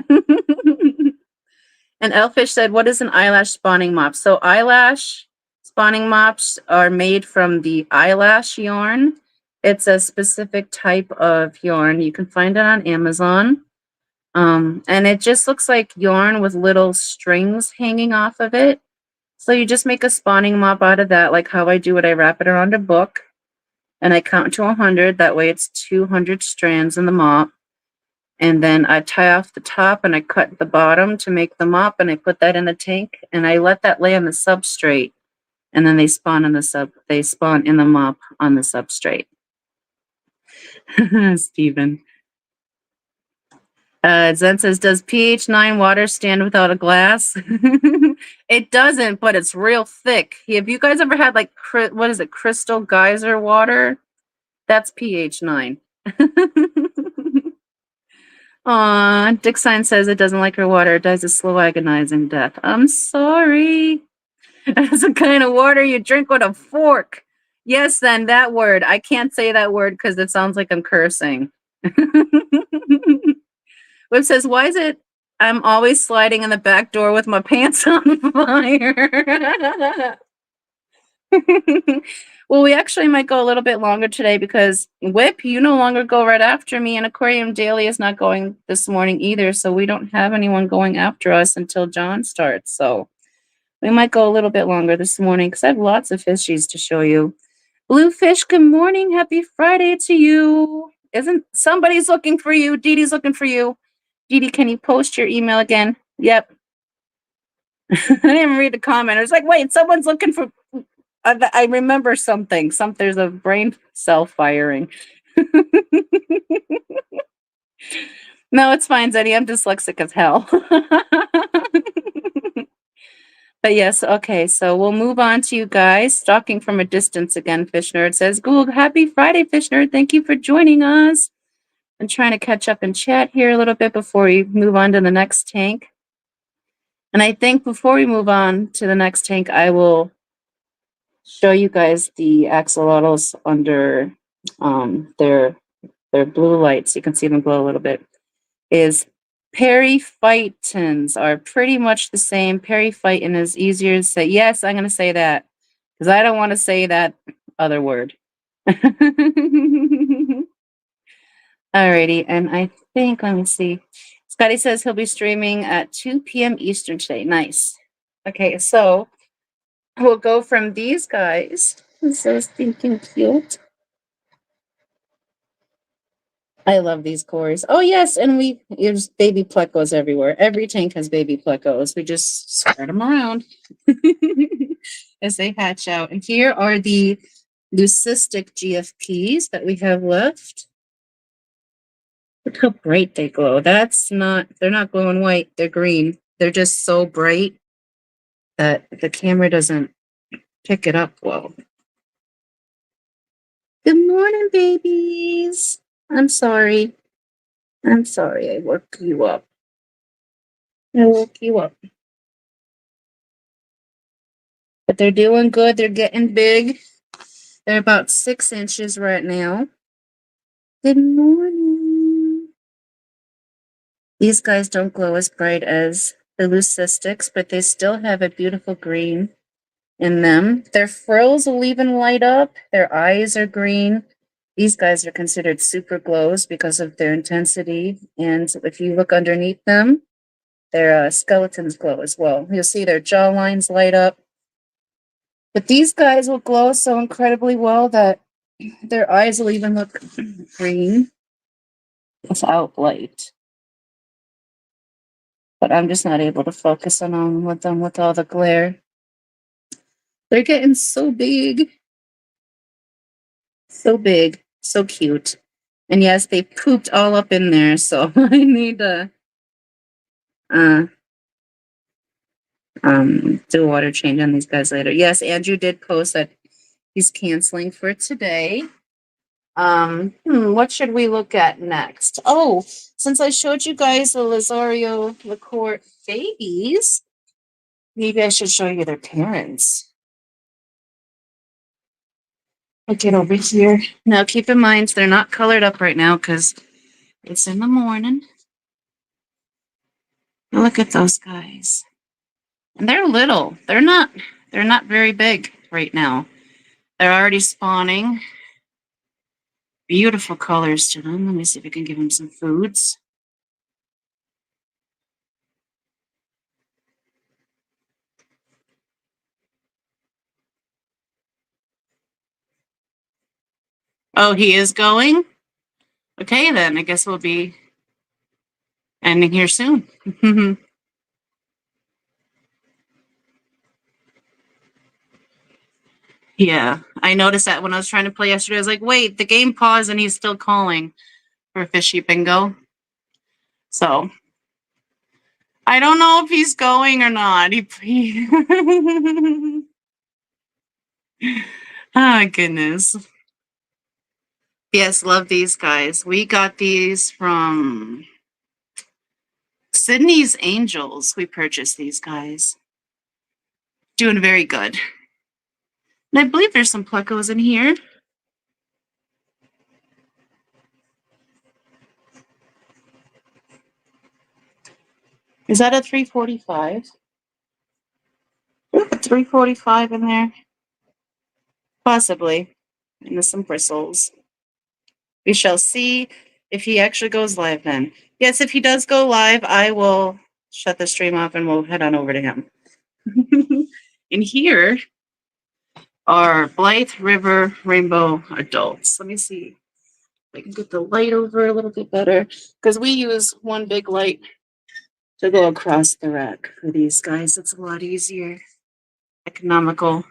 And Elfish said, what is an eyelash spawning mop? So eyelash spawning mops are made from the eyelash yarn. It's a specific type of yarn. You can find it on Amazon. And it just looks like yarn with little strings hanging off of it. So you just make a spawning mop out of that, like how I do it. I wrap it around a book and I count to 100. That way it's 200 strands in the mop. And then I tie off the top and I cut the bottom to make the mop and I put that in the tank and I let that lay on the substrate. And then they spawn in the mop on the substrate. Stephen. Zen says, does pH 9 water stand without a glass? It doesn't, but it's real thick. Have you guys ever had like, what is it, crystal geyser water? That's pH 9. Aw, Dick Sign says it doesn't like her water. It dies a slow, agonizing death. I'm sorry. That's the kind of water you drink with a fork. Yes, then that word. I can't say that word because it sounds like I'm cursing. Whip says, why is it I'm always sliding in the back door with my pants on fire? Well, we actually might go a little bit longer today because Whip, you no longer go right after me, and Aquarium Daily is not going this morning either, so we don't have anyone going after us until John starts. So we might go a little bit longer this morning because I have lots of fishies to show you. Bluefish, good morning. Happy Friday to you. Isn't somebody's looking for you? Dee Dee's looking for you. Dee Dee, can you post your email again? Yep. I didn't read the comment. I was like, wait, someone's looking for. I remember something. There's a brain cell firing. No, it's fine, Zenny. I'm dyslexic as hell. But yes, okay. So we'll move on to you guys. Stalking from a distance again, Fish Nerd says, Google, happy Friday, Fish Nerd. Thank you for joining us. I'm trying to catch up and chat here a little bit before we move on to the next tank. And I think before we move on to the next tank, I will show you guys the axolotls under their blue lights. You can see them glow a little bit. Is periphytons are pretty much the same. Periphyton is easier to say. Yes, I'm going to say that because I don't want to say that other word. Alrighty, and I think, let me see. Scotty says he'll be streaming at 2 p.m. Eastern today. Nice. Okay, so we'll go from these guys. So stinking cute. I love these cores. Oh yes, and there's baby plecos everywhere. Every tank has baby plecos. We just spread them around as they hatch out. And here are the leucistic GFPs that we have left. Look how bright they glow. They're not glowing white, they're green. They're just so bright that the camera doesn't pick it up well. Good morning, babies. I'm sorry I woke you up. But they're doing good. They're getting big. They're about 6 inches right now. Good morning. These guys don't glow as bright as the leucistics, but they still have a beautiful green in them. Their frills will even light up. Their eyes are green. These guys are considered super glows because of their intensity. And if you look underneath them, their skeletons glow as well. You'll see their jaw lines light up. But these guys will glow so incredibly well that their eyes will even look green without light. But I'm just not able to focus on them with all the glare. They're getting so big. So big. So cute. And yes, they pooped all up in there, so I need to do a water change on these guys later. Yes, Andrew did post that he's canceling for today. What should we look at next? Oh, since I showed you guys the Lazario Lacourt babies, maybe I should show you their parents. I'll get over here. Now, keep in mind, they're not colored up right now because it's in the morning. Look at those guys. And they're little. They're not very big right now. They're already spawning. Beautiful colors to them. Let me see if I can give them some foods. Oh, he is going? Okay, then. I guess we'll be ending here soon. Yeah, I noticed that when I was trying to play yesterday. I was like, wait, the game paused and he's still calling for fishy bingo. So, I don't know if he's going or not. Oh, goodness. Yes, love these guys. We got these from Sydney's Angels. We purchased these guys. Doing very good. And I believe there's some plecos in here. Is that a 345? 345 in there? Possibly. And there's some bristles. We shall see if he actually goes live then. Yes, if he does go live, I will shut the stream off and we'll head on over to him. In here are Blythe River Rainbow Adults. Let me see if I can get the light over a little bit better because we use one big light to go across the rack for these guys. It's a lot easier, economical.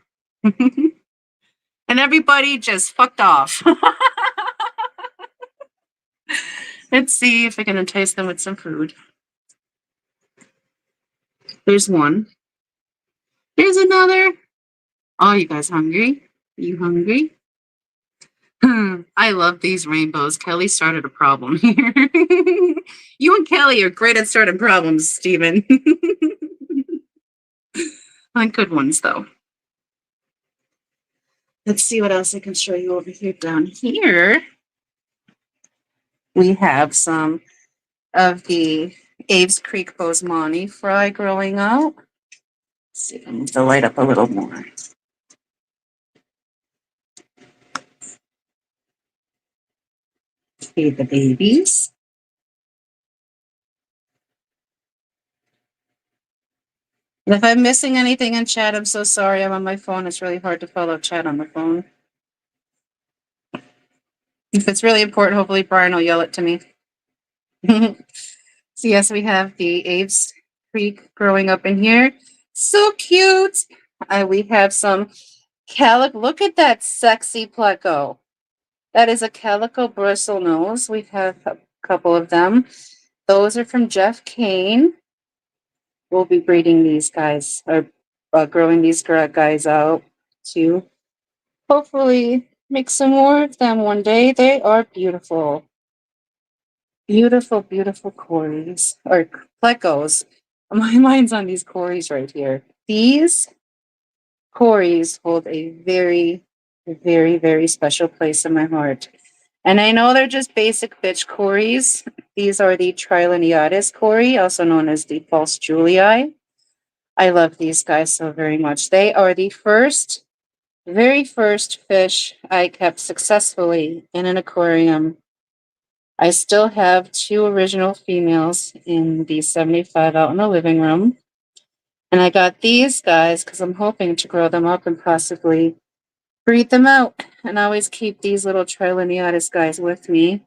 And everybody just fucked off. Let's see if I can entice them with some food. There's one. There's another. Oh, you guys hungry? You hungry? I love these rainbows. Kelly started a problem here. You and Kelly are great at starting problems, Stephen. Good ones, though. Let's see what else I can show you over here. Down here, we have some of the Aves Creek Bosemani fry growing out. Let's see if I need to light up a little more. Feed the babies. And if I'm missing anything in chat, I'm so sorry. I'm on my phone. It's really hard to follow chat on the phone. If it's really important, hopefully Brian will yell it to me. So yes, we have the Aves Creek growing up in here. So cute. We have some calico. Look at that sexy pleco. That is a calico bristle nose. We have a couple of them. Those are from Jeff Kane. We'll be breeding these guys, or growing these guys out to hopefully make some more of them one day. They are beautiful. Beautiful, beautiful cories, or plecos. My mind's on these cories right here. These cories hold a very, very, very special place in my heart. And I know they're just basic bitch cories. These are the Triliniatis cory, also known as the false Julii. I love these guys so very much. They are the very first fish I kept successfully in an aquarium. I still have 2 original females in the 75 out in the living room. And I got these guys because I'm hoping to grow them up and possibly breed them out. And I always keep these little Triliniatis guys with me.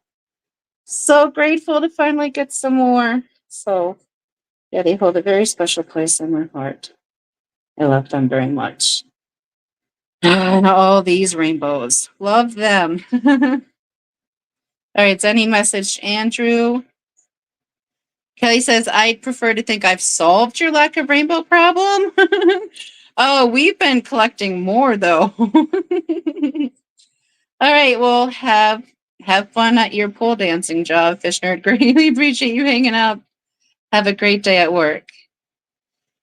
So grateful to finally get some more. So, yeah, they hold a very special place in my heart. I love them very much. And all these rainbows. Love them. All right, any message, Andrew? Kelly says, I'd prefer to think I've solved your lack of rainbow problem. Oh, we've been collecting more, though. All right, well, have fun at your pole dancing job, Fish Nerd. Greatly appreciate you hanging out. Have a great day at work.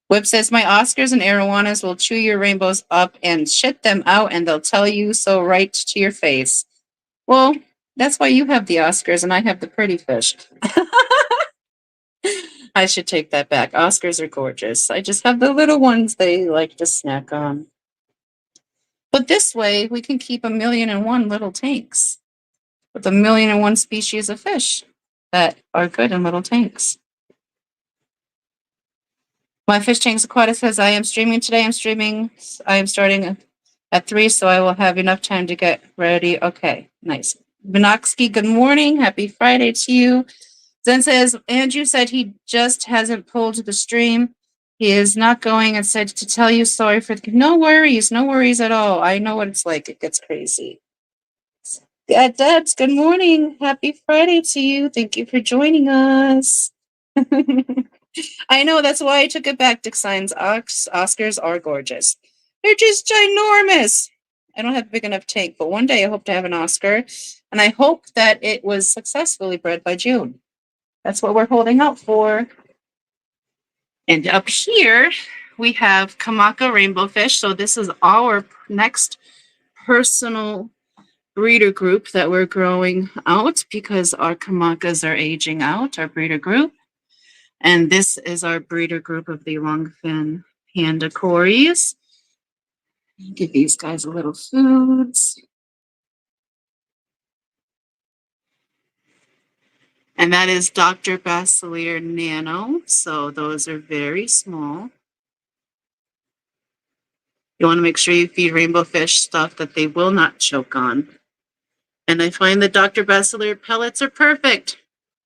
Whip says, my Oscars and arowanas will chew your rainbows up and shit them out, and they'll tell you so right to your face. Well, that's why you have the Oscars and I have the pretty fish. I should take that back. Oscars are gorgeous. I just have the little ones they like to snack on. But this way, we can keep 1,000,001 little tanks with 1,000,001 species of fish that are good in little tanks. My Fish Tanks Aquatic says, I am streaming today. I am starting at 3, so I will have enough time to get ready. Okay, nice. Vinoksky, good morning. Happy Friday to you. Zen says, Andrew said he just hasn't pulled the stream. He is not going and said to tell you sorry for the... No worries at all. I know what it's like. It gets crazy. Debs, good morning. Happy Friday to you. Thank you for joining us. I know, that's why I took it back, Dick Signs. Oscars are gorgeous. They're just ginormous. I don't have a big enough tank, but one day I hope to have an Oscar, and I hope that it was successfully bred by June. That's what we're holding out for. And up here, we have Kamaka rainbow fish. So this is our next personal breeder group that we're growing out because our Kamakas are aging out, our breeder group. And this is our breeder group of the longfin panda cories. Give these guys a little foods. And that is Dr. Basileir Nano. So those are very small. You want to make sure you feed rainbow fish stuff that they will not choke on. And I find that Dr. Basileir pellets are perfect.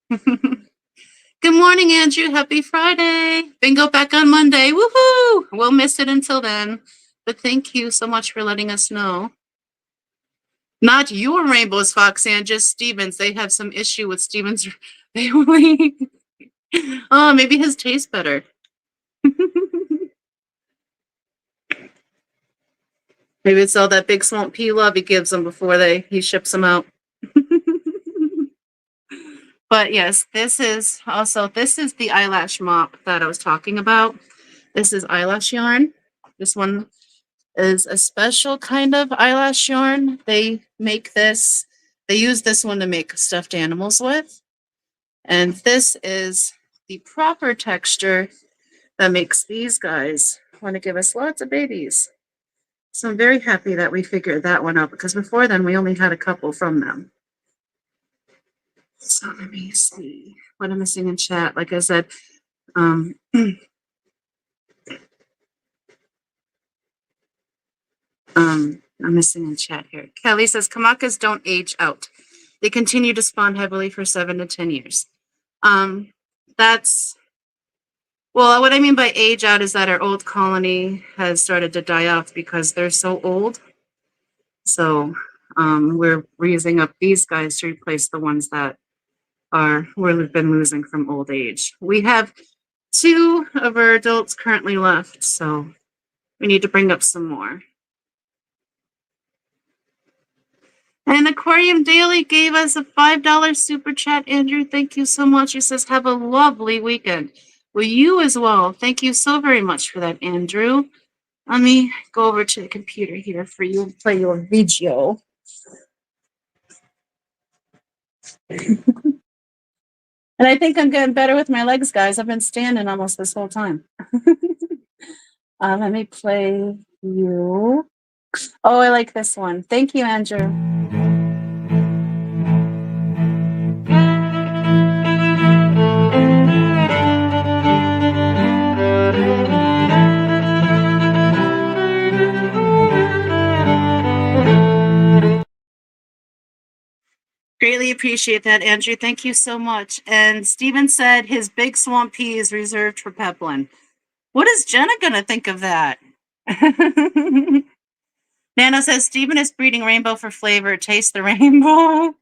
Good Good morning, Andrew. Happy Friday. Bingo back on Monday. Woohoo! We'll miss it until then. But thank you so much for letting us know. Not your rainbows, Foxy, and just Steven's. They have some issue with Steven's family. Oh, maybe his tastes better. Maybe it's all that big swamp pea love he gives them before he ships them out. But yes, this is the eyelash mop that I was talking about. This is eyelash yarn. This one is a special kind of eyelash yarn. They use this one to make stuffed animals with. And this is the proper texture that makes these guys want to give us lots of babies. So I'm very happy that we figured that one out, because before then we only had a couple from them. So let me see what I'm missing in chat. Like I said, I'm missing in chat here. Kelly says Kamakas don't age out. They continue to spawn heavily for 7 to 10 years. Well, what I mean by age out is that our old colony has started to die off because they're so old. So we're raising up these guys to replace the ones that we've been losing from old age. We have 2 of our adults currently left, so we need to bring up some more. And Aquarium Daily gave us a $5 super chat. Andrew, thank you so much. He says, have a lovely weekend. Well, you as well. Thank you so very much for that, Andrew. Let me go over to the computer here for you and play your video. And I think I'm getting better with my legs, guys. I've been standing almost this whole time. Let me play you. Oh, I like this one. Thank you, Andrew. Greatly appreciate that, Andrew. Thank you so much. And Steven said his big swamp pea is reserved for Peplin. What is Jenna going to think of that? Nano says, Steven is breeding rainbow for flavor. Taste the rainbow.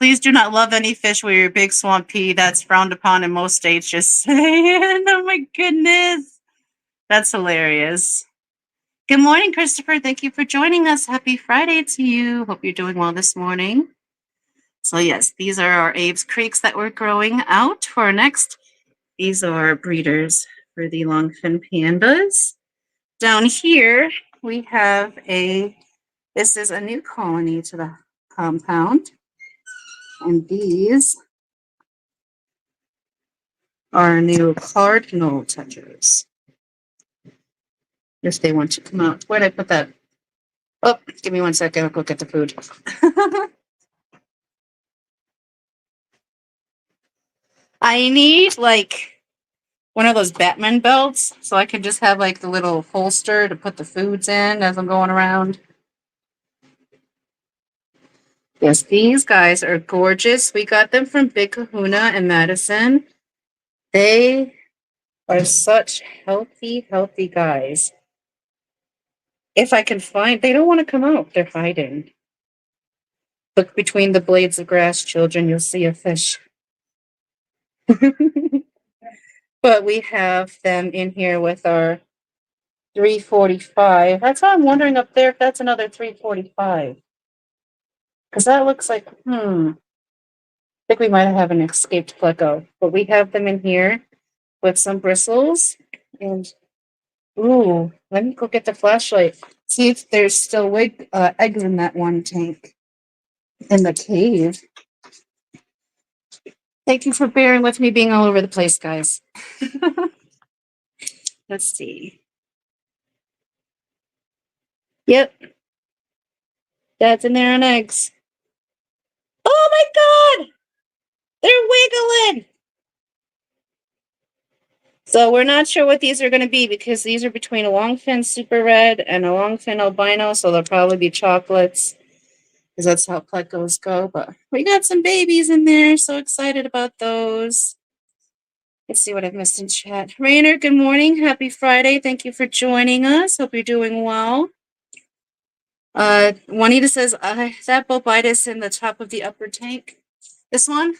Please do not love any fish with your big swamp pea. That's frowned upon in most states. Just saying. Oh my goodness. That's hilarious. Good morning, Christopher. Thank you for joining us. Happy Friday to you. Hope you're doing well this morning. So yes, these are our Abe's Creeks that we're growing out for our next. These are our breeders for the longfin pandas. Down here, we have this is a new colony to the compound. And these are new cardinal tetras. If they want to come out. Where did I put that? Oh, give me 1 second. I'll go get the food. I need like one of those Batman belts so I can just have like the little holster to put the foods in as I'm going around. Yes, these guys are gorgeous. We got them from Big Kahuna in Madison. They are such healthy guys. If I can find, they don't want to come out. They're hiding. Look between the blades of grass, children. You'll see a fish. But we have them in here with our 345. That's why I'm wondering up there if that's another 345. Because that looks like, I think we might have an escaped pleco. But we have them in here with some bristles. And, ooh, let me go get the flashlight. See if there's still eggs in that one tank in the cave. Thank you for bearing with me being all over the place, guys. Let's see. Yep. Dad's in there on eggs. Oh my God! They're wiggling! So we're not sure what these are going to be because these are between a longfin super red and a longfin albino, so they'll probably be chocolates because that's how plecos go. But we got some babies in there, so excited about those. Let's see what I've missed in chat. Rainer, good morning. Happy Friday. Thank you for joining us. Hope you're doing well. Juanita says, that bulbitis in the top of the upper tank. This one?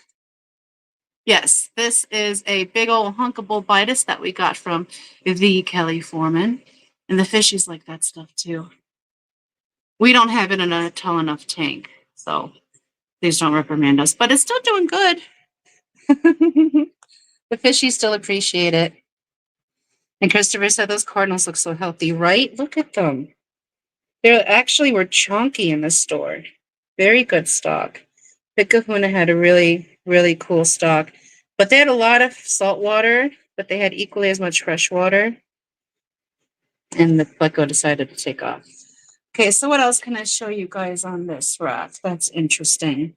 Yes, this is a big old hunk of bulbitis that we got from the Kelly Foreman. And the fishies like that stuff too. We don't have it in a tall enough tank, so please don't reprimand us. But it's still doing good. The fishies still appreciate it. And Christopher said those cardinals look so healthy, right? Look at them. They actually were chunky in the store. Very good stock. Big Kahuna had a really, really cool stock. But they had a lot of salt water, but they had equally as much fresh water. And the Pleco decided to take off. Okay, so what else can I show you guys on this rack? That's interesting.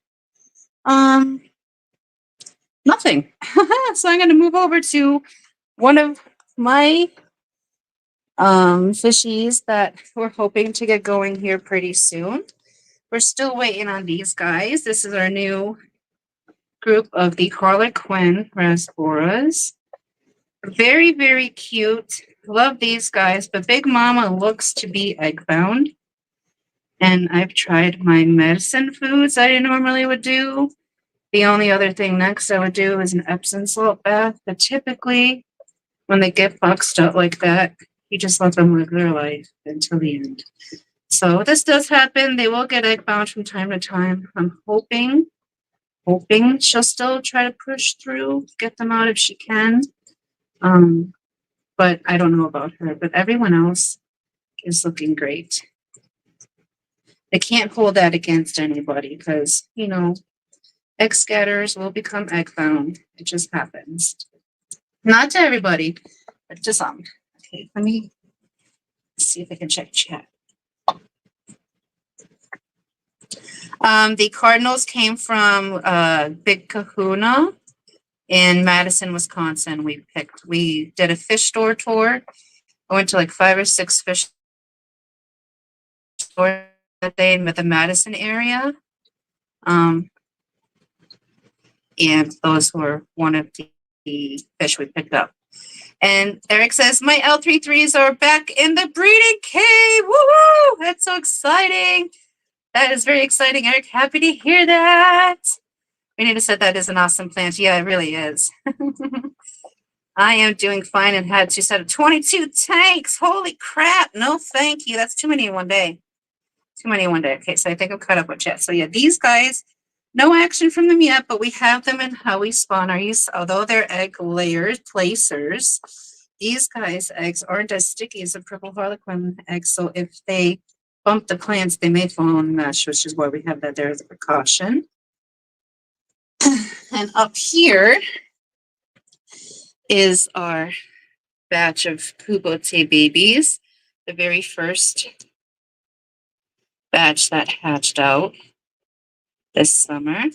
Nothing. So I'm going to move over to one of my fishies that we're hoping to get going here pretty soon. We're still waiting on these guys. This is our new group of the Harlequin Rasboras. Very, very cute. Love these guys, but Big Mama looks to be egg-bound. And I've tried my medicine foods I normally would do. The only other thing next I would do is an Epsom salt bath. But typically, when they get boxed up like that, you just let them live their life until the end. So this does happen. They will get egg-bound from time to time. I'm hoping she'll still try to push through, get them out if she can. But I don't know about her. But everyone else is looking great. I can't hold that against anybody because, you know, egg scatterers will become egg bound. It just happens. Not to everybody, but to some. Okay, let me see if I can check chat. The Cardinals came from Big Kahuna in Madison, Wisconsin. We did a fish store tour. I went to like 5 or 6 fish stores that day in the Madison area. And those were one of the fish we picked up. And Eric says, my L33s are back in the breeding cave. Woo-hoo! That's so exciting. That is very exciting, Eric. Happy to hear that. Renita said that is an awesome plant. Yeah, it really is. I am doing fine and had 2 sets of 22 tanks. Holy crap. No, thank you. That's too many in one day. Too many in one day. Okay, so I think I'm caught up with chat. So yeah, these guys, no action from them yet, but we have them in how we spawn our use. Although they're egg layers, placers, these guys' eggs aren't as sticky as the purple harlequin eggs. So if they bump the plants, they may fall in the mesh, which is why we have that there as a precaution. And up here is our batch of Kubote babies, the very first batch that hatched out this summer.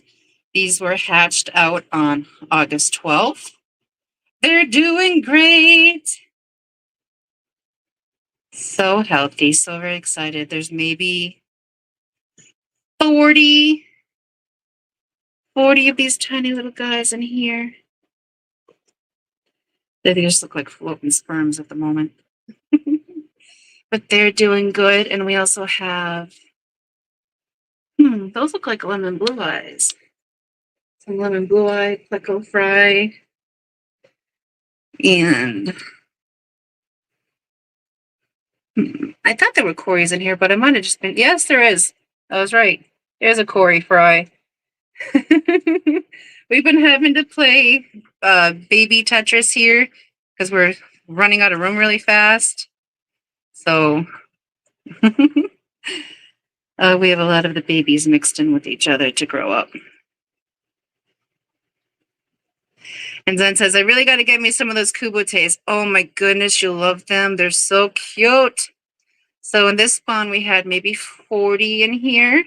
These were hatched out on August 12th. They're doing great. So healthy, so very excited. There's maybe 40 of these tiny little guys in here. They just look like floating sperms at the moment. But they're doing good. And we also have, those look like lemon blue eyes. Some lemon blue eye, pleco fry. And I thought there were Corys in here, but it might have just been, yes, there is. I was right. There's a Cory fry. We've been having to play baby Tetris here because we're running out of room really fast. So we have a lot of the babies mixed in with each other to grow up. And Zen says, I really got to get me some of those Kubotes. Oh my goodness, you'll love them. They're so cute. So in this spawn, we had maybe 40 in here.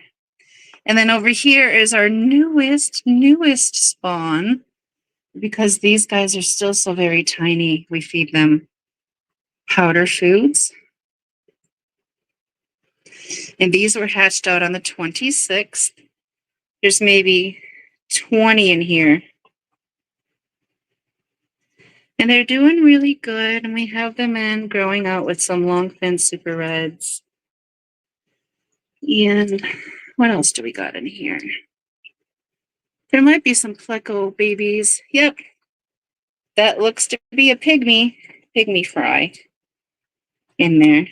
And then over here is our newest spawn. Because these guys are still so very tiny, we feed them powder foods. And these were hatched out on the 26th. There's maybe 20 in here. And they're doing really good. And we have them in growing out with some long fin super reds. And what else do we got in here? There might be some pleco babies. Yep. That looks to be a pygmy fry in there.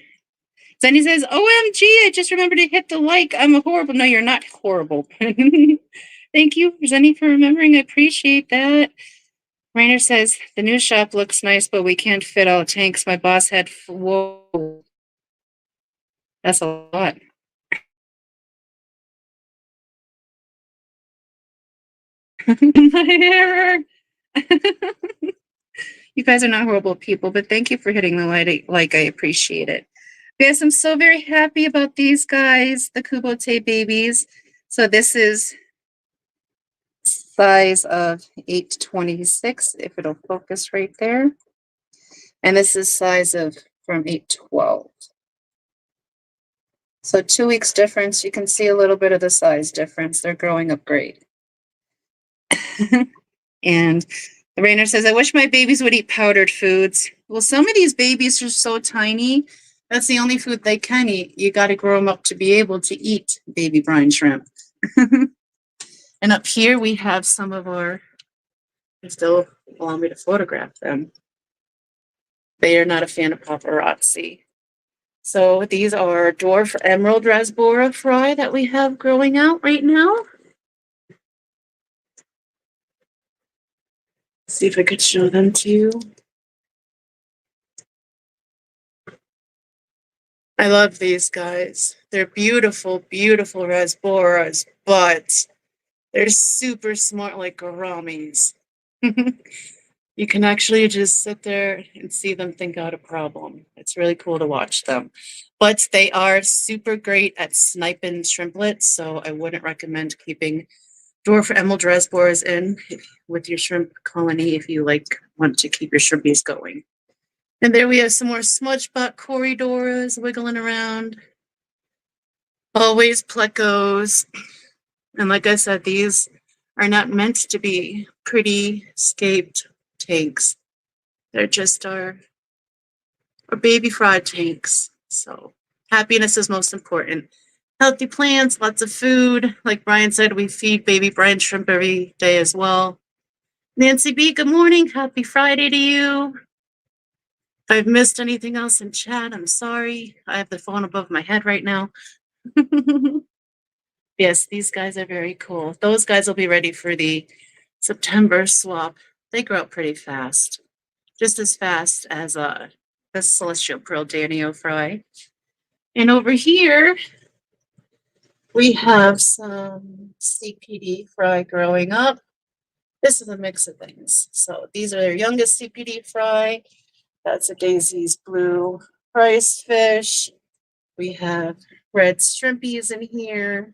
Zenny says, OMG, I just remembered to hit the like. I'm a horrible. No, you're not horrible. Thank you, Zenny, for remembering. I appreciate that. Rainer says, the new shop looks nice, but we can't fit all tanks. My boss had, whoa. That's a lot. My error. You guys are not horrible people, but thank you for hitting the like. I appreciate it. Yes, I'm so very happy about these guys, the Kubote babies. So this is size of 8 to 26, if it'll focus right there. And this is size of from 8 to 12. So 2 weeks difference. You can see a little bit of the size difference. They're growing up great. And the Rainer says, I wish my babies would eat powdered foods. Well, some of these babies are so tiny. That's the only food they can eat. You got to grow them up to be able to eat baby brine shrimp. And up here we have some of our, they still allow me to photograph them. They are not a fan of paparazzi. So these are dwarf emerald rasbora fry that we have growing out right now. See if I could show them to you. I love these guys. They're beautiful, beautiful rasboras, but they're super smart like gouramis. You can actually just sit there and see them think out a problem. It's really cool to watch them. But they are super great at sniping shrimplets, so I wouldn't recommend keeping dwarf emerald rasboras in with your shrimp colony if you want to keep your shrimpies going. And there we have some more smudge bot corridoras wiggling around. Always plecos. And like I said, these are not meant to be pretty scaped tanks. They're just our baby fry tanks. So happiness is most important. Healthy plants, lots of food. Like Brian said, we feed baby brine shrimp every day as well. Nancy B, good morning. Happy Friday to you. If I've missed anything else in chat, I'm sorry. I have the phone above my head right now. Yes, these guys are very cool. Those guys will be ready for the September swap. They grow up pretty fast. Just as fast as the Celestial Pearl Danio fry. And over here, we have some CPD fry growing up. This is a mix of things. So these are their youngest CPD fry. That's a Daisy's blue rice fish. We have red shrimpies in here.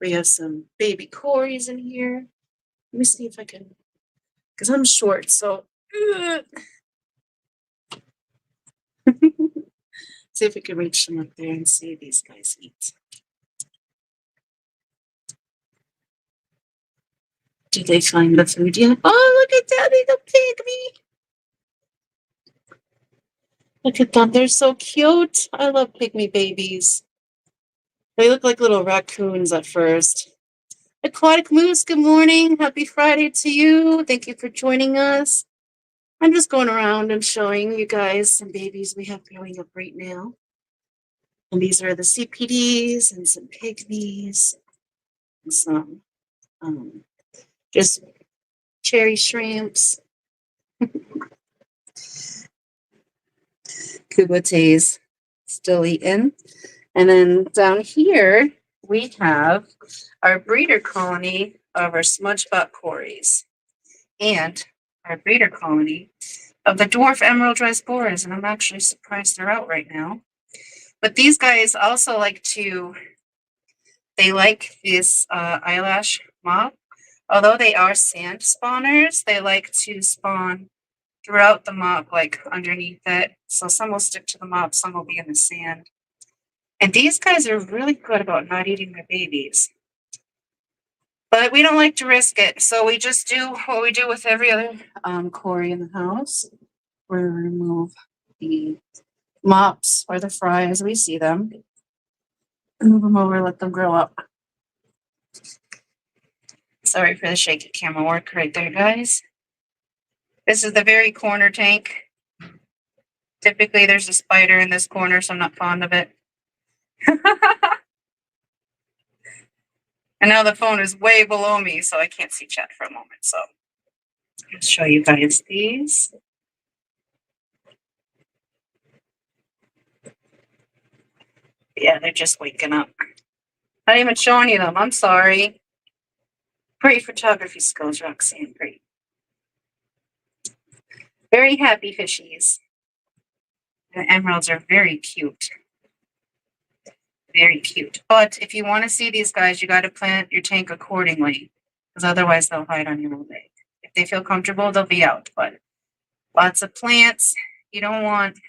We have some baby cories in here. Let me see if I can, because I'm short, so. See if we can reach them up there and see these guys eat. Did they find the food yet? Oh, look at Daddy the pygmy. Look at them. They're so cute. I love pygmy babies. They look like little raccoons at first. Aquatic Moose, good morning. Happy Friday to you. Thank you for joining us. I'm just going around and showing you guys some babies we have growing up right now. And these are the CPDs and some pygmies and some just cherry shrimps. Kubotes still eating. And then down here, we have our breeder colony of our smudgebot cories and our breeder colony of the dwarf emerald rasboras. And I'm actually surprised they're out right now. But these guys also like this eyelash mob. Although they are sand spawners, they like to spawn throughout the mob, like underneath it. So some will stick to the mob, some will be in the sand. And these guys are really good about not eating their babies. But we don't like to risk it, so we just do what we do with every other Corey in the house. We remove the mops or the fry as we see them. Move them over, let them grow up. Sorry for the shaky camera work right there, guys. This is the very corner tank. Typically, there's a spider in this corner, so I'm not fond of it. And now the phone is way below me, so I can't see chat for a moment. So I'll show you guys these. Yeah, they're just waking up. Not even showing you them. I'm sorry. Great photography skills, Roxanne. Great. Very happy fishies. The emeralds are very cute. Very cute. But if you want to see these guys, you got to plant your tank accordingly, because otherwise they'll hide on your old egg. If they feel comfortable, they'll be out. But lots of plants. You don't want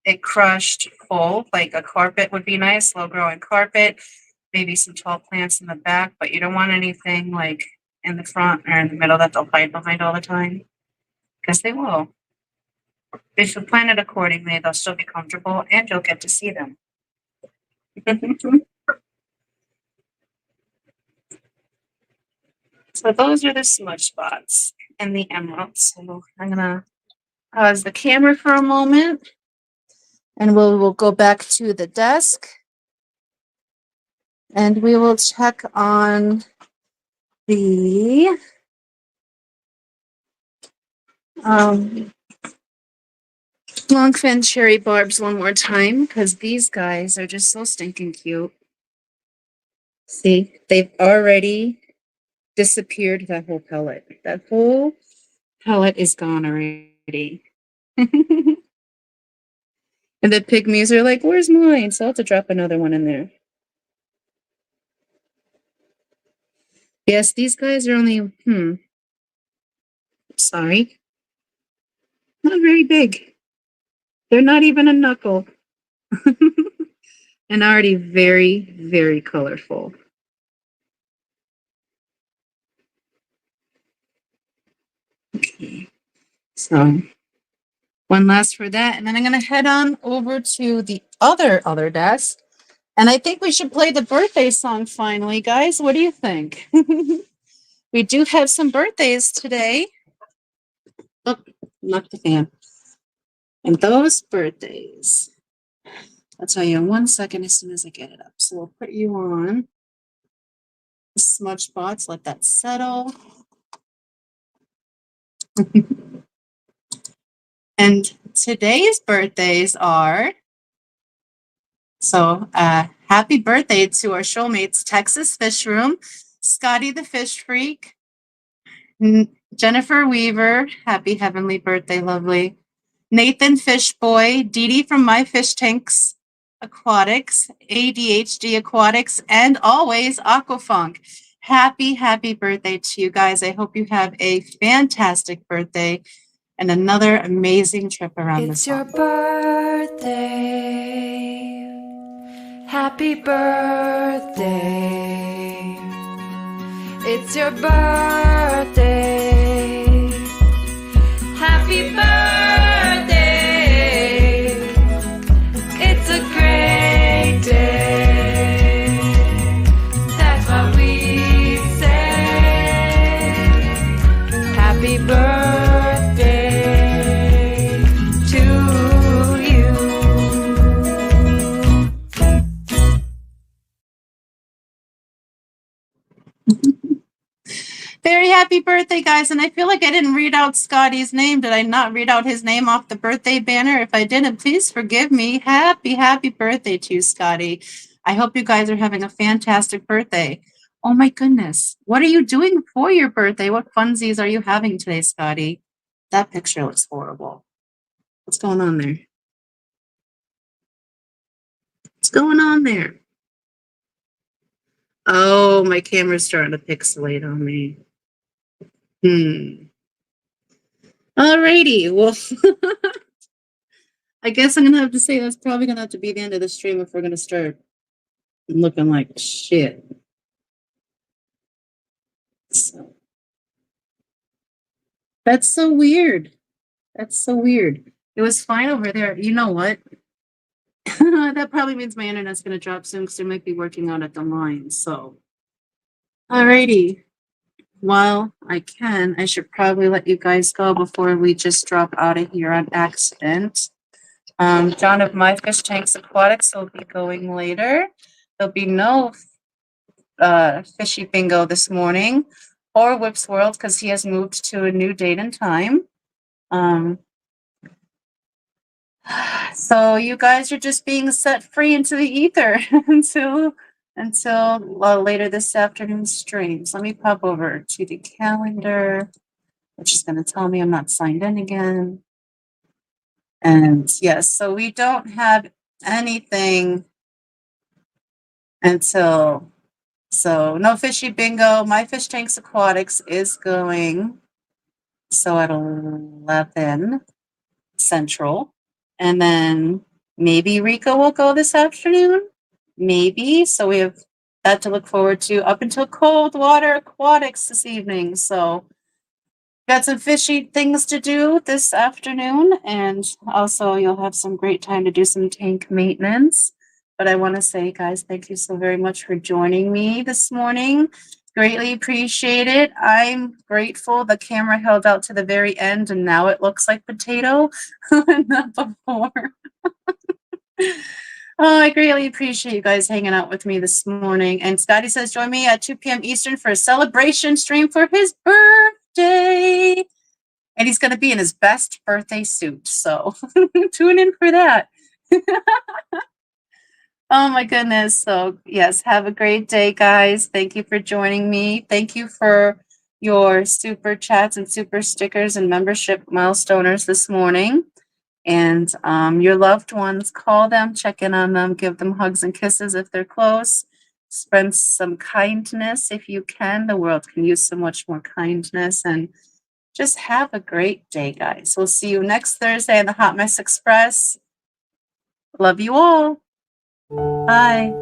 it crushed full. Like a carpet would be nice, slow growing carpet. Maybe some tall plants in the back, but you don't want anything like in the front or in the middle that they'll hide behind all the time, because they will. If you plant it accordingly, they'll still be comfortable and you'll get to see them. So those are the smudge spots and the emeralds. So I'm gonna pause the camera for a moment and we'll go back to the desk and we will check on the longfin cherry barbs one more time, because these guys are just so stinking cute. See, they've already disappeared that whole pellet. That whole pellet is gone already. And the pygmies are like, where's mine? So I'll have to drop another one in there. Yes, these guys are only, sorry. Not very big. They're not even a knuckle. And already very, very colorful. Okay. So one last for that, and then I'm gonna head on over to the other desk. And I think we should play the birthday song finally, guys. What do you think? We do have some birthdays today. Oh, knocked the fan. And those birthdays, I'll tell you in 1 second as soon as I get it up. So we'll put you on the smudge spots, let that settle. And today's birthdays are, so happy birthday to our shoalmates, Texas Fish Room, Scotty the Fish Freak, Jennifer Weaver, happy heavenly birthday, lovely. Nathan Fish Boy, Dee Dee from My Fish Tanks Aquatics, ADHD Aquatics, and always Aquafunk. Happy, happy birthday to you guys. I hope you have a fantastic birthday and another amazing trip around the sun. It's your birthday. Happy birthday. It's your birthday. Happy birthday. It's a great day. That's what we say. Happy birthday to you. Very happy birthday, guys. And I feel like I didn't read out Scotty's name. Did I not read out his name off the birthday banner? If I didn't, please forgive me. Happy, happy birthday to you, Scotty. I hope you guys are having a fantastic birthday. Oh my goodness. What are you doing for your birthday? What funsies are you having today, Scotty? That picture looks horrible. What's going on there? What's going on there? Oh, my camera's starting to pixelate on me. Alrighty, well, I guess I'm gonna have to say that's probably gonna have to be the end of the stream if we're gonna start looking like shit. That's so weird. That's so weird. It was fine over there. You know what? That probably means my internet's going to drop soon because they might be working out at the line. So, alrighty. Well, I should probably let you guys go before we just drop out of here on accident. John of My Fish Tanks Aquatics will be going later. There'll be no fishy bingo this morning or Whip's World because he has moved to a new date and time. So you guys are just being set free into the ether until later this afternoon streams. Let me pop over to the calendar, which is going to tell me I'm not signed in again. And yes, so we don't have anything until, so no fishy bingo. My Fish Tanks Aquatics is going, so at 11 Central. And then maybe Rico will go this afternoon. Maybe. So we have that to look forward to up until Cold Water Aquatics this evening. So got some fishy things to do this afternoon. And also you'll have some great time to do some tank maintenance. But I want to say, guys, thank you so very much for joining me this morning. Greatly appreciate it. I'm grateful the camera held out to the very end and now it looks like potato, not before. Oh, I greatly appreciate you guys hanging out with me this morning. And Scotty says, join me at 2 p.m. Eastern for a celebration stream for his birthday. And he's going to be in his best birthday suit. So tune in for that. Oh my goodness. So yes, have a great day, guys. Thank you for joining me. Thank you for your super chats and super stickers and membership milestoners this morning. And your loved ones, call them, check in on them, give them hugs and kisses if they're close. Spread some kindness if you can. The world can use so much more kindness. And just have a great day, guys. We'll see you next Thursday on the Hot Mess Express. Love you all. Bye.